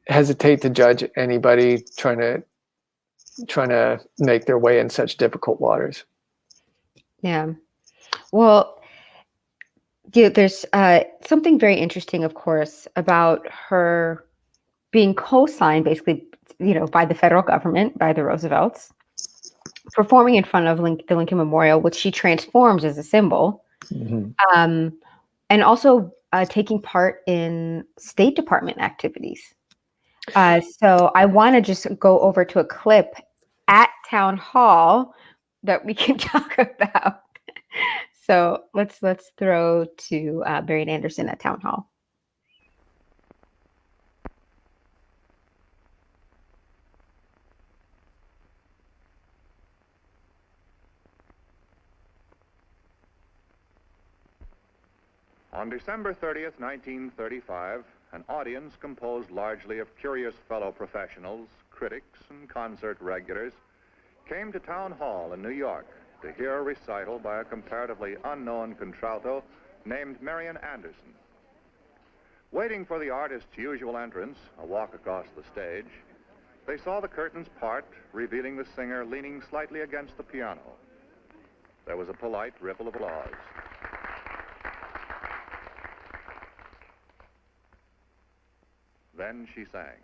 hesitate to judge anybody trying to make their way in such difficult waters. Yeah. Well, there's something very interesting, of course, about her being co-signed, basically, by the federal government, by the Roosevelts, performing in front of the Lincoln Memorial, which she transforms as a symbol. Mm-hmm. And also taking part in State Department activities. So I want to just go over to a clip at Town Hall that we can talk about. So let's throw to Marian Anderson at Town Hall. On December 30th, 1935, an audience composed largely of curious fellow professionals, critics, and concert regulars came to Town Hall in New York to hear a recital by a comparatively unknown contralto named Marian Anderson. Waiting for the artist's usual entrance, a walk across the stage, they saw the curtains part, revealing the singer leaning slightly against the piano. There was a polite ripple of applause. Then she sang.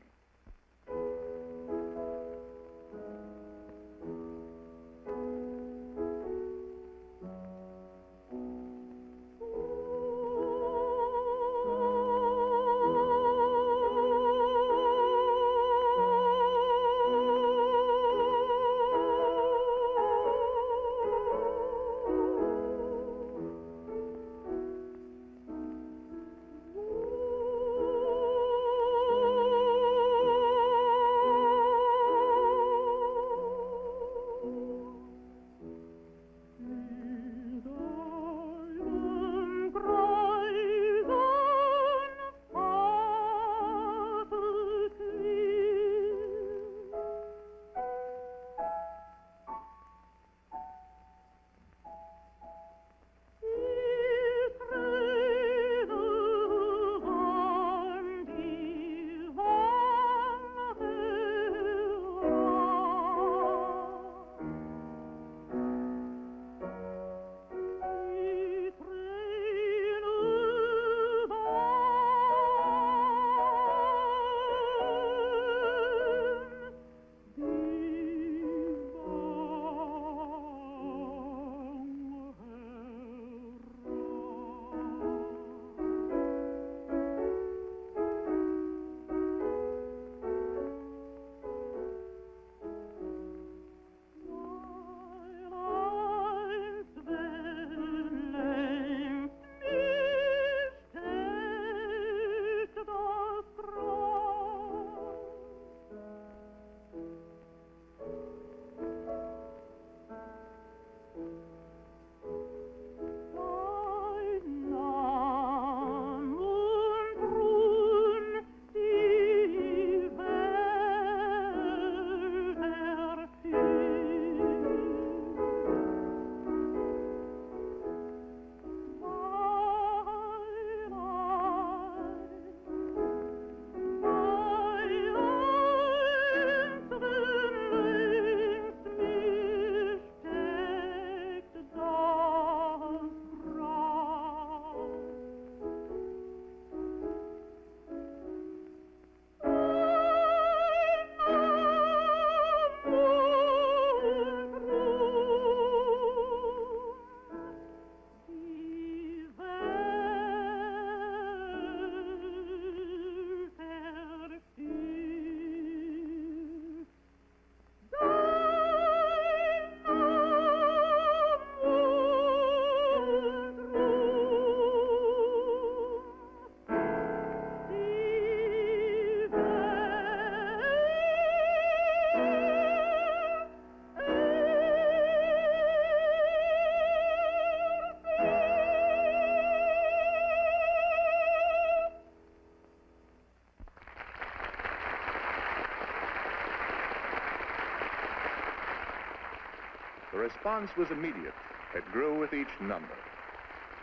The response was immediate. It grew with each number.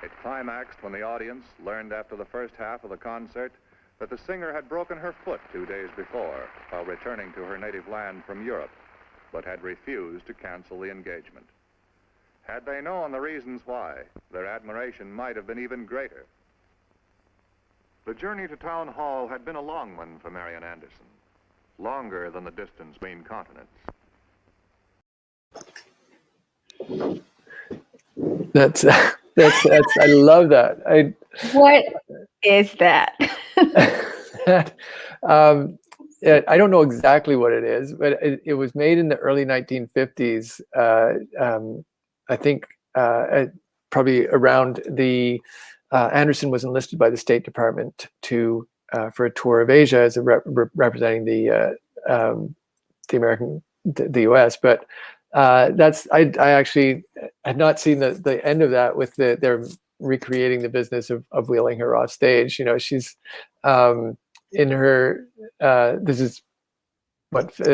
It climaxed when the audience learned after the first half of the concert that the singer had broken her foot 2 days before while returning to her native land from Europe, but had refused to cancel the engagement. Had they known the reasons why, their admiration might have been even greater. The journey to Town Hall had been a long one for Marian Anderson, longer than the distance between continents. That's That's I love that. What is that? I don't know exactly what it is, but it was made in the early 1950s. I think probably around the Anderson was enlisted by the State Department for a tour of Asia as representing the American, the U.S. But I actually had not seen the end of that with their recreating the business of wheeling her off stage. She's in her this is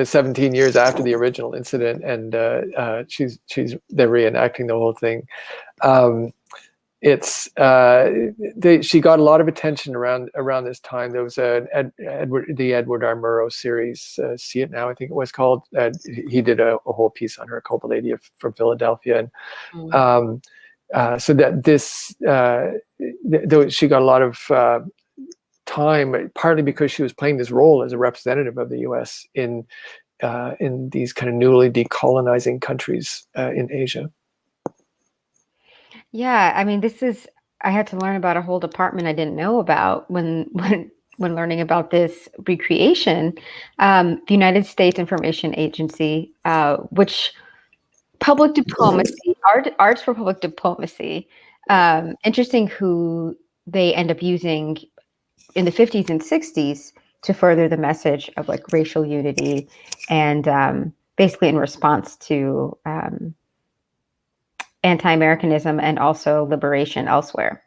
17 years after the original incident, and they're reenacting the whole thing. She got a lot of attention around this time. There was the Edward R. Murrow series, See It Now, I think it was called. He did a whole piece on her called The Lady from Philadelphia, and so that she got a lot of time, partly because she was playing this role as a representative of the U.S. in these kind of newly decolonizing countries in Asia. Yeah, I mean, I had to learn about a whole department I didn't know about when learning about this recreation. The United States Information Agency, which public diplomacy, arts for public diplomacy. Interesting who they end up using in the 50s and 60s to further the message of like racial unity and basically in response to anti-Americanism and also liberation elsewhere.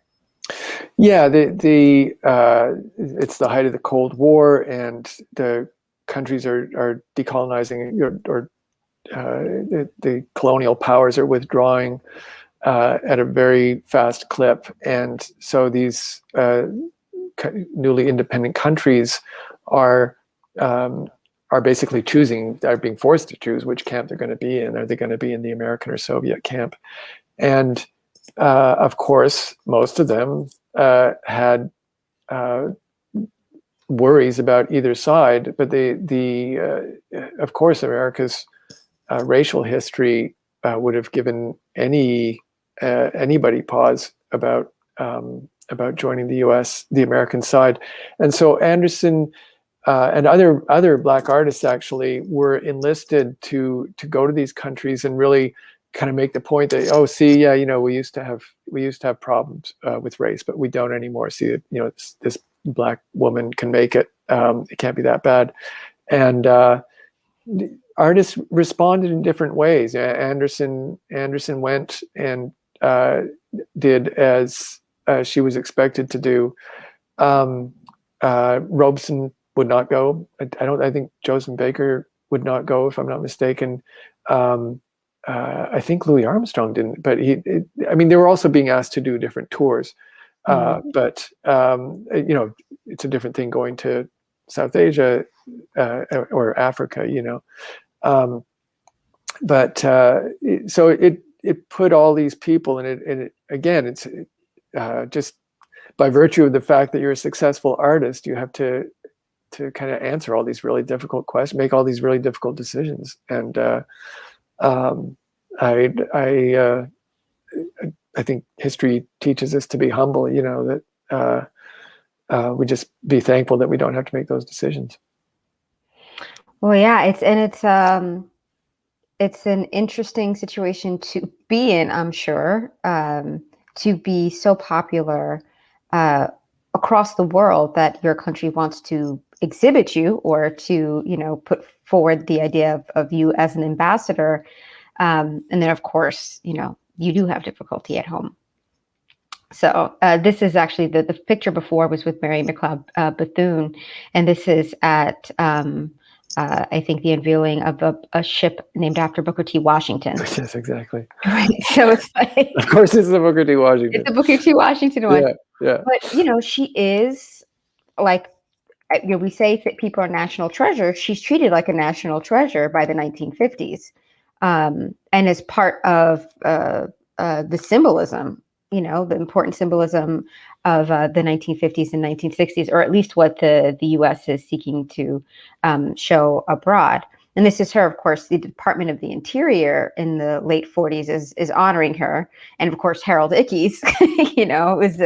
Yeah, it's the height of the Cold War, and the countries are decolonizing, or the colonial powers are withdrawing at a very fast clip, and so these newly independent countries are basically are being forced to choose which camp they're going to be in. Are they going to be in the American or Soviet camp? And of course, most of them had worries about either side. But of course, America's racial history would have given anybody pause about joining the U.S., the American side. And so Anderson and other Black artists actually were enlisted to go to these countries and really kind of make the point that, we used to have problems with race, but we don't anymore. See, this Black woman can make it. It can't be that bad. And artists responded in different ways. Anderson went and did as she was expected to do. Robeson would not go. I think Joseph Baker would not go, if I'm not mistaken. I think Louis Armstrong didn't, but they were also being asked to do different tours. But it's a different thing going to South Asia or Africa, but so it put all these people in it, and again, it's just by virtue of the fact that you're a successful artist, you have to kind of answer all these really difficult questions, make all these really difficult decisions. And I think history teaches us to be humble, that we just be thankful that we don't have to make those decisions. Well, yeah, it's an interesting situation to be in, I'm sure, to be so popular across the world that your country wants to exhibit you or to, put forward the idea of you as an ambassador. And then, of course, you do have difficulty at home. So this is actually the picture before was with Mary McLeod Bethune, and this is at I think the unveiling of a ship named after Booker T. Washington. Yes, exactly. Right. So it's like, of course, it's the Booker T. Washington. It's the Booker T. Washington one. Yeah. But she is like, we say that people are national treasure. She's treated like a national treasure by the 1950s, and as part of the symbolism. The important symbolism of the 1950s and 1960s, or at least what the U.S. is seeking to show abroad. and this is her, of course, the Department of the Interior in the late 40s is honoring her. And of course, Harold Ickes, is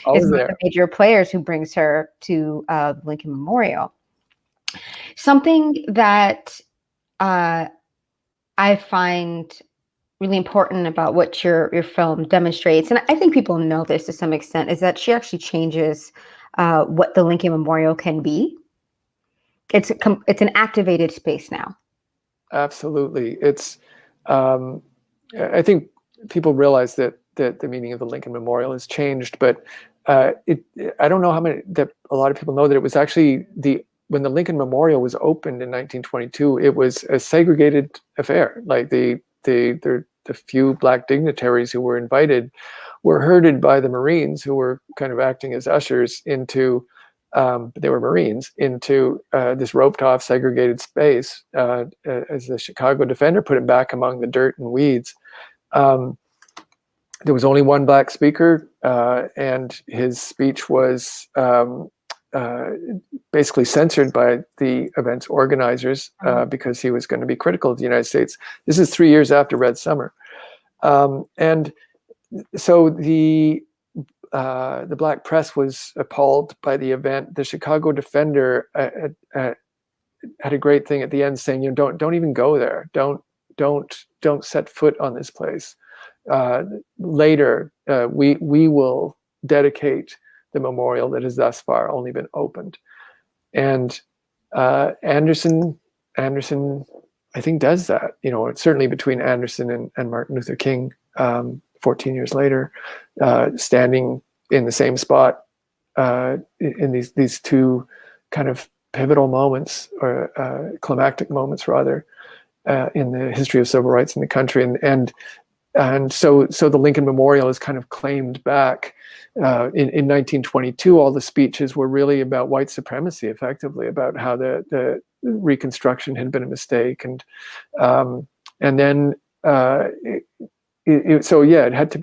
one of the major players who brings her to Lincoln Memorial. Something that I find really important about what your film demonstrates, and I think people know this to some extent, is that she actually changes what the Lincoln Memorial can be. It's an activated space now. Absolutely. It's I think people realize that the meaning of the Lincoln Memorial has changed, but I don't know how many that a lot of people know that it was actually when the Lincoln Memorial was opened in 1922, it was a segregated affair. Like the few Black dignitaries who were invited were herded by the Marines, who were kind of acting as ushers into, they were Marines, into this roped off segregated space. As the Chicago Defender put it, back among the dirt and weeds. There was only one Black speaker, and his speech was basically censored by the event's organizers because he was going to be critical of the United States. This is 3 years after Red Summer. And so the Black press was appalled by the event. The Chicago Defender had a great thing at the end saying, don't even go there. Don't set foot on this place. Later, we will dedicate the memorial that has thus far only been opened. And Anderson, I think, does that. It's certainly between Anderson and Martin Luther King, 14 years later, standing in the same spot in these two kind of pivotal moments, or climactic moments rather, in the history of civil rights in the country. And so the Lincoln Memorial is kind of claimed back. In 1922, all the speeches were really about white supremacy, effectively, about how the Reconstruction had been a mistake, and then it had to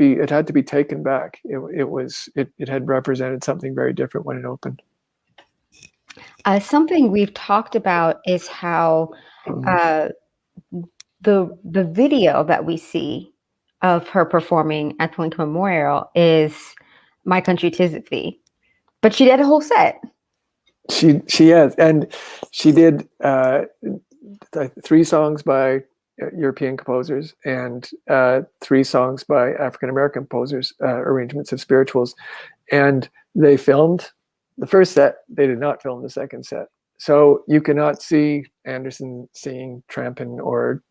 be taken back. It had represented something very different when it opened. Something we've talked about is how the video that we see of her performing at the Lincoln Memorial is My Country 'Tis of Thee. But she did a whole set. She has, and she did 3 songs by European composers and 3 songs by African American composers, arrangements of spirituals. And they filmed the first set. They did not film the second set. So you cannot see Anderson singing Trampin' or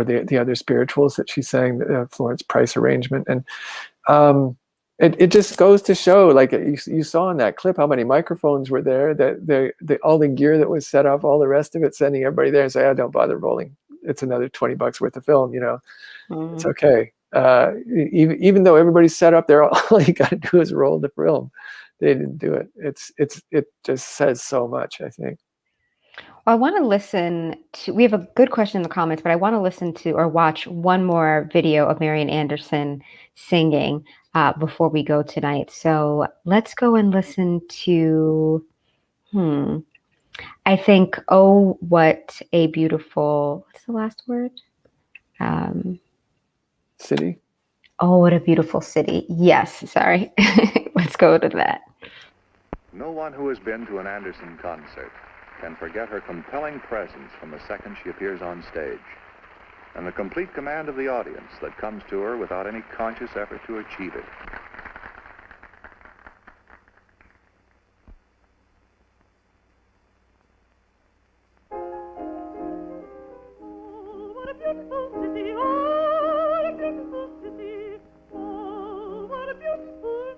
the other spirituals that she sang, the Florence Price arrangement. And it just goes to show, like you saw in that clip, how many microphones were there, that all the gear that was set up, all the rest of it, sending everybody there and say, don't bother rolling. It's another $20 worth of film, It's okay. Even though everybody's set up there, all you got to do is roll the film. They didn't do it. It just says so much, I think. I want to listen to, we have a good question in the comments, but I want to listen to or watch one more video of Marian Anderson singing before we go tonight. So let's go and listen to, I think, Oh, What a Beautiful, what's the last word? City. Oh, What a Beautiful City. Yes, sorry. Let's go to that. No one who has been to an Anderson concert can forget her compelling presence from the second she appears on stage, and the complete command of the audience that comes to her without any conscious effort to achieve it. Beautiful city, oh, beautiful city, oh, what a beautiful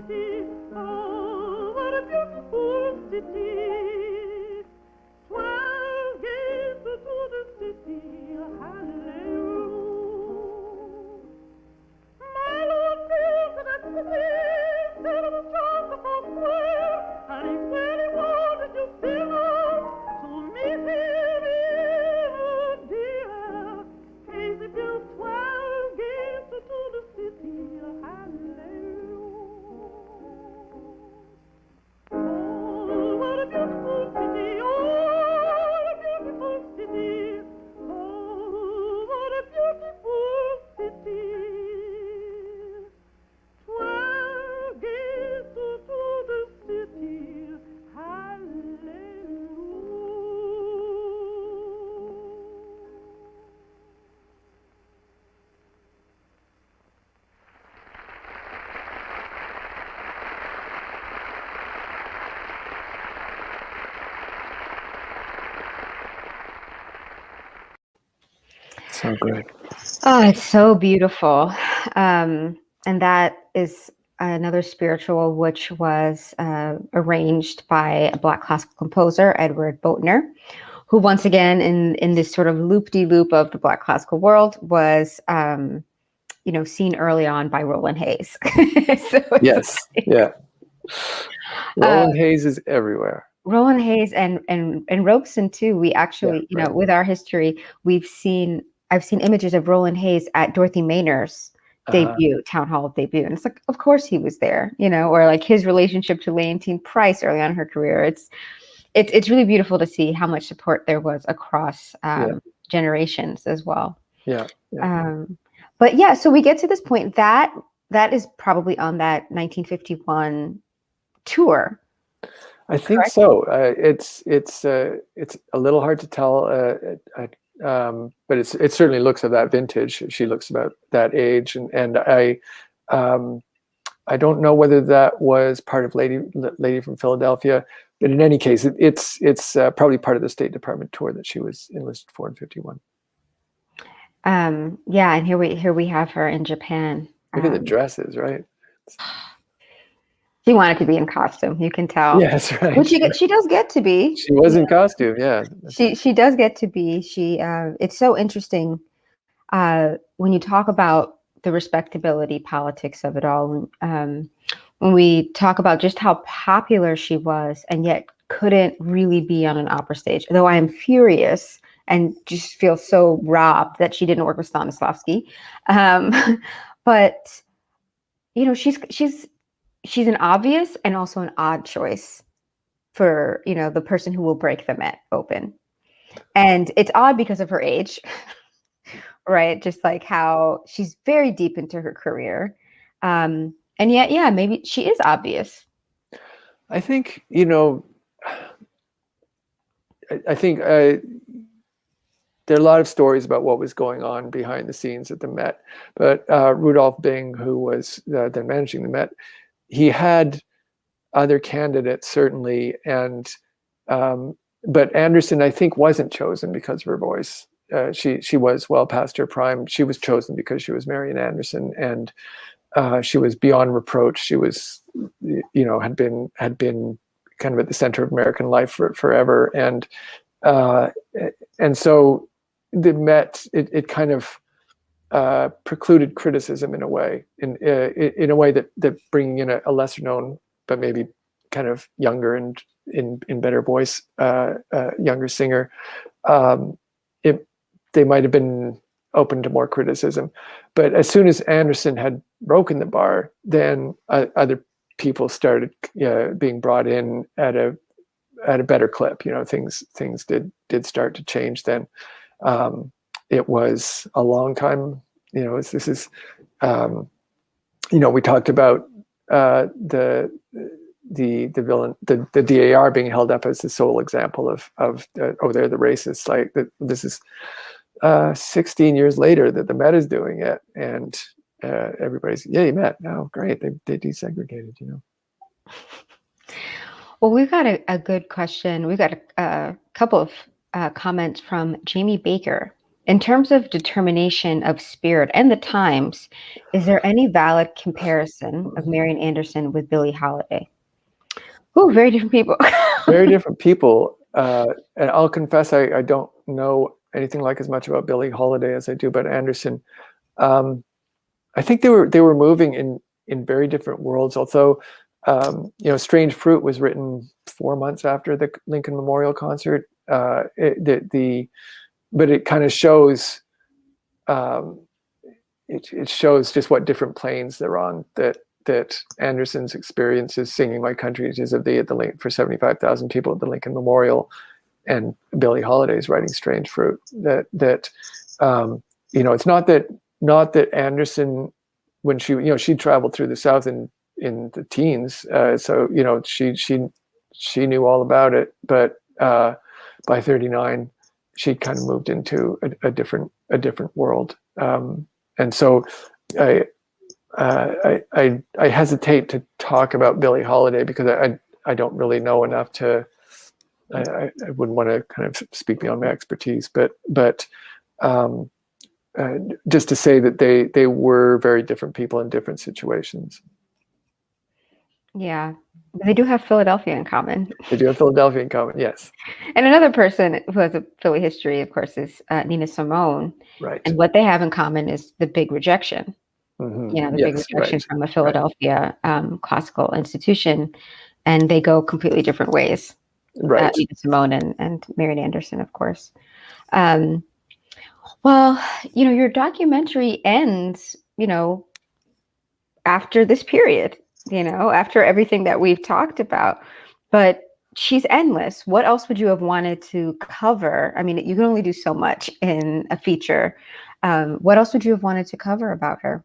city. Oh, what a beautiful city. 12 gates to the city. Hallelujah. My Lord feels that city instead of a tropical square, and he said he wanted you people to meet him here, dear. Crazy Bill 12 gates to the city. Hallelujah. Oh, what a beautiful city. Oh, what a beautiful city. Oh, what a beautiful city. 12 gates to the city. Hallelujah. So good. Oh, it's so beautiful. And that is another spiritual which was arranged by a Black classical composer, Edward Boatner, who once again in this sort of loop-de-loop of the Black classical world was seen early on by Roland Hayes. Yes. Yeah. Roland Hayes is everywhere. Roland Hayes and Robeson too. We actually, right. With our history, I've seen images of Roland Hayes at Dorothy Maynor's debut, town hall debut. And it's like, of course he was there, or like his relationship to Leontine Price early on in her career. It's really beautiful to see how much support there was across generations as well. Yeah. But yeah, so we get to this point that is probably on that 1951 tour. I think correct? So. It's a little hard to tell, but it certainly looks of that vintage. She looks about that age, and I don't know whether that was part of Lady from Philadelphia, but in any case, it's probably part of the State Department tour that she was enlisted for in 51. Yeah, and here we have her in Japan. Look at the dresses, right? She wanted to be in costume. You can tell. Yes, right. Which she does get to be. She was in costume, yeah. She does get to be. It's so interesting when you talk about the respectability politics of it all. When we talk about just how popular she was, and yet couldn't really be on an opera stage. Though I am furious and just feel so robbed that she didn't work with Stanislavski. But she's an obvious and also an odd choice for, the person who will break the Met open. And it's odd because of her age, right? Just like how she's very deep into her career. And yet, yeah, maybe she is obvious. I think, I think there are a lot of stories about what was going on behind the scenes at the Met. But Rudolph Bing, who was then managing the Met, he had other candidates certainly, and but Anderson, I think, wasn't chosen because of her voice. She was well past her prime. She was chosen because she was Marian Anderson, and she was beyond reproach. She was, had been kind of at the center of American life forever, and so the Met it kind of precluded criticism in a way, in a way that bringing in a lesser known but maybe kind of younger and in better voice younger singer, they might have been open to more criticism. But as soon as Anderson had broken the bar, then other people started being brought in at a better clip. Things did start to change then. It was a long time. This is we talked about the villain, the DAR being held up as the sole example of they're the racists. Like this is 16 years later that the Met is doing it, and everybody's yay Met. Oh, great, they desegregated. Well, we've got a good question. We've got a couple of comments from Jamie Baker. In terms of determination of spirit and the times, is there any valid comparison of Marian Anderson with Billie Holiday? Oh, very different people. Very different people. And I'll confess, I don't know anything like as much about Billie Holiday as I do about Anderson. I think they were moving in very different worlds. Although, Strange Fruit was written 4 months after the Lincoln Memorial concert. But it kind of shows. It shows just what different planes they're on. That Anderson's experiences singing "My Country Is of Thee" for 75,000 people at the Lincoln Memorial, and Billie Holiday's writing "Strange Fruit." It's not that Anderson, when she traveled through the South in the teens, so she knew all about it, but by 39 she kind of moved into a different world, and so I hesitate to talk about Billie Holiday because I don't really know enough to. I wouldn't want to kind of speak beyond my expertise, but just to say that they were very different people in different situations. Yeah, they do have Philadelphia in common. They do have Philadelphia in common, yes. And another person who has a Philly history, of course, is Nina Simone. Right. And what they have in common is the big rejection. Mm-hmm. Big rejection from a Philadelphia classical institution, and they go completely different ways. Right. Nina Simone and Marian Anderson, of course. Well, your documentary ends, after this period, after everything that we've talked about, but she's endless. What else would you have wanted to cover? I mean, you can only do so much in a feature. What else would you have wanted to cover about her?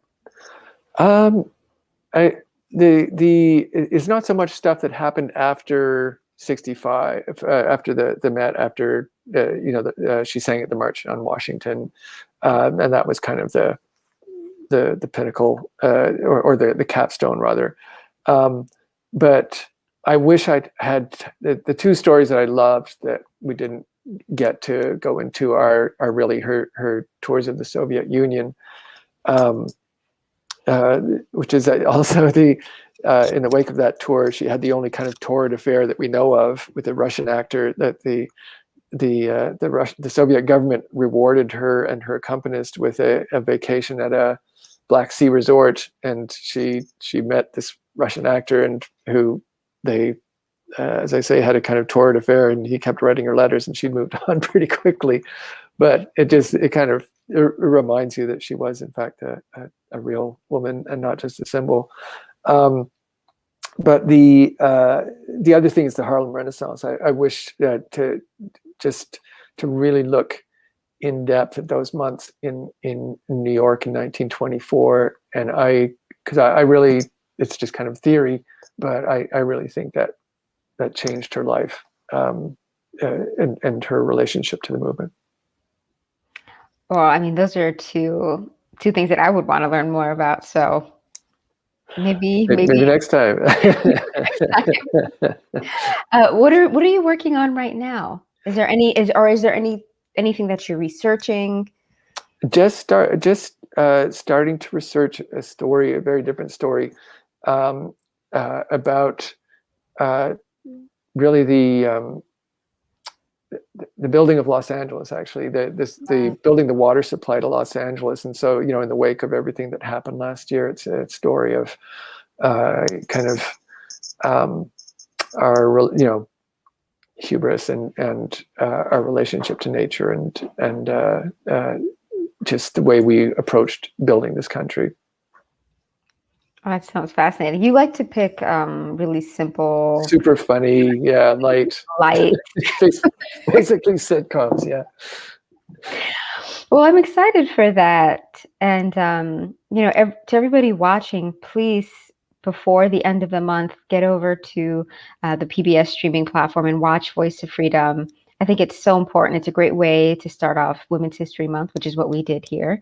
It's not so much stuff that happened after 65, after the Met, after she sang at the March on Washington, and that was kind of the pinnacle, or the capstone rather. But I wish I'd had the two stories that I loved that we didn't get to go into are really her tours of the Soviet Union, which is also in the wake of that tour, she had the only kind of torrid affair that we know of with a Russian actor that the Soviet government rewarded her and her accompanist with a vacation at a Black Sea resort, and she met this Russian actor, and who they, as I say, had a kind of torrid affair, and he kept writing her letters, and she moved on pretty quickly. But it kind of reminds you that she was in fact a real woman and not just a symbol. But the other thing is the Harlem Renaissance. I wish to really look in depth at those months in New York in 1924, and because I really, it's just kind of theory, but I really think that changed her life, and her relationship to the movement. Well, I mean, those are two things that I would want to learn more about. So maybe next time. What are you working on right now? Is there anything that you're researching? Just starting to research a story, a very different story, about really the building of Los Angeles, actually, the building the water supply to Los Angeles. And so, in the wake of everything that happened last year, it's a story of kind of our, hubris and our relationship to nature and just the way we approached building this country. Oh, that sounds fascinating. You like to pick really simple, super funny, yeah, light, basically sitcoms, yeah. Well, I'm excited for that, and to everybody watching, please, before the end of the month, get over to the PBS streaming platform and watch Voice of Freedom. I think it's so important. It's a great way to start off Women's History Month, which is what we did here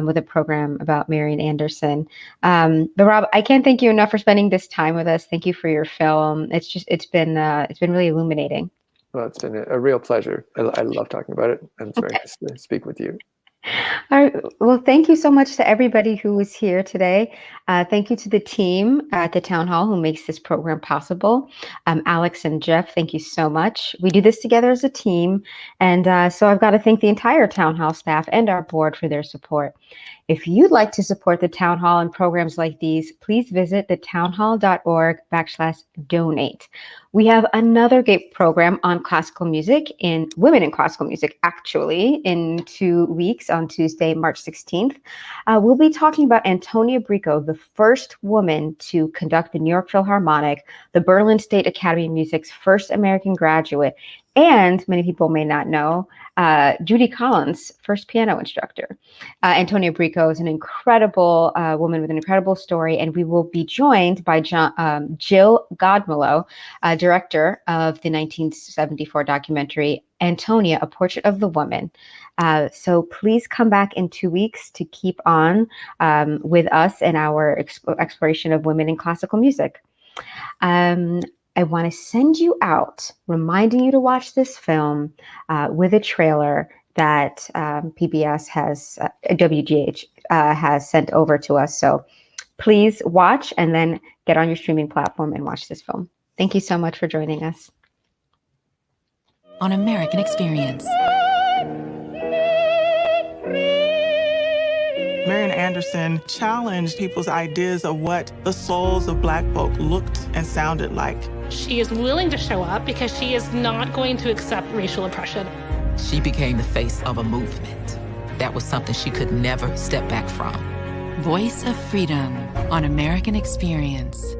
with a program about Marian Anderson. But Rob, I can't thank you enough for spending this time with us. Thank you for your film. It's been really illuminating. Well, it's been a real pleasure. I love talking about it, and it's very nice to speak with you. All right. Well, thank you so much to everybody who was here today. Thank you to the team at the Town Hall who makes this program possible. Alex and Jeff, thank you so much. We do this together as a team. And so I've got to thank the entire Town Hall staff and our board for their support. If you'd like to support the Town Hall and programs like these, please visit thetownhall.org/donate. We have another GAPE program on classical music in women in classical music, actually, in 2 weeks on Tuesday, March 16th. We'll be talking about Antonia Bricco, the first woman to conduct the New York Philharmonic, the Berlin State Academy of Music's first American graduate, and many people may not know, Judy Collins' first piano instructor. Antonia Bricco is an incredible woman with an incredible story, and we will be joined by Jill Godmillow, director of the 1974 documentary Antonia, A Portrait of the Woman. So please come back in 2 weeks to keep on with us in our exploration of women in classical music. I want to send you out, reminding you to watch this film with a trailer that PBS has, WGH has sent over to us. So please watch and then get on your streaming platform and watch this film. Thank you so much for joining us. On American Experience. Marian Anderson challenged people's ideas of what the souls of Black folk looked and sounded like. She is willing to show up because she is not going to accept racial oppression. She became the face of a movement. That was something she could never step back from. Voice of Freedom on American Experience.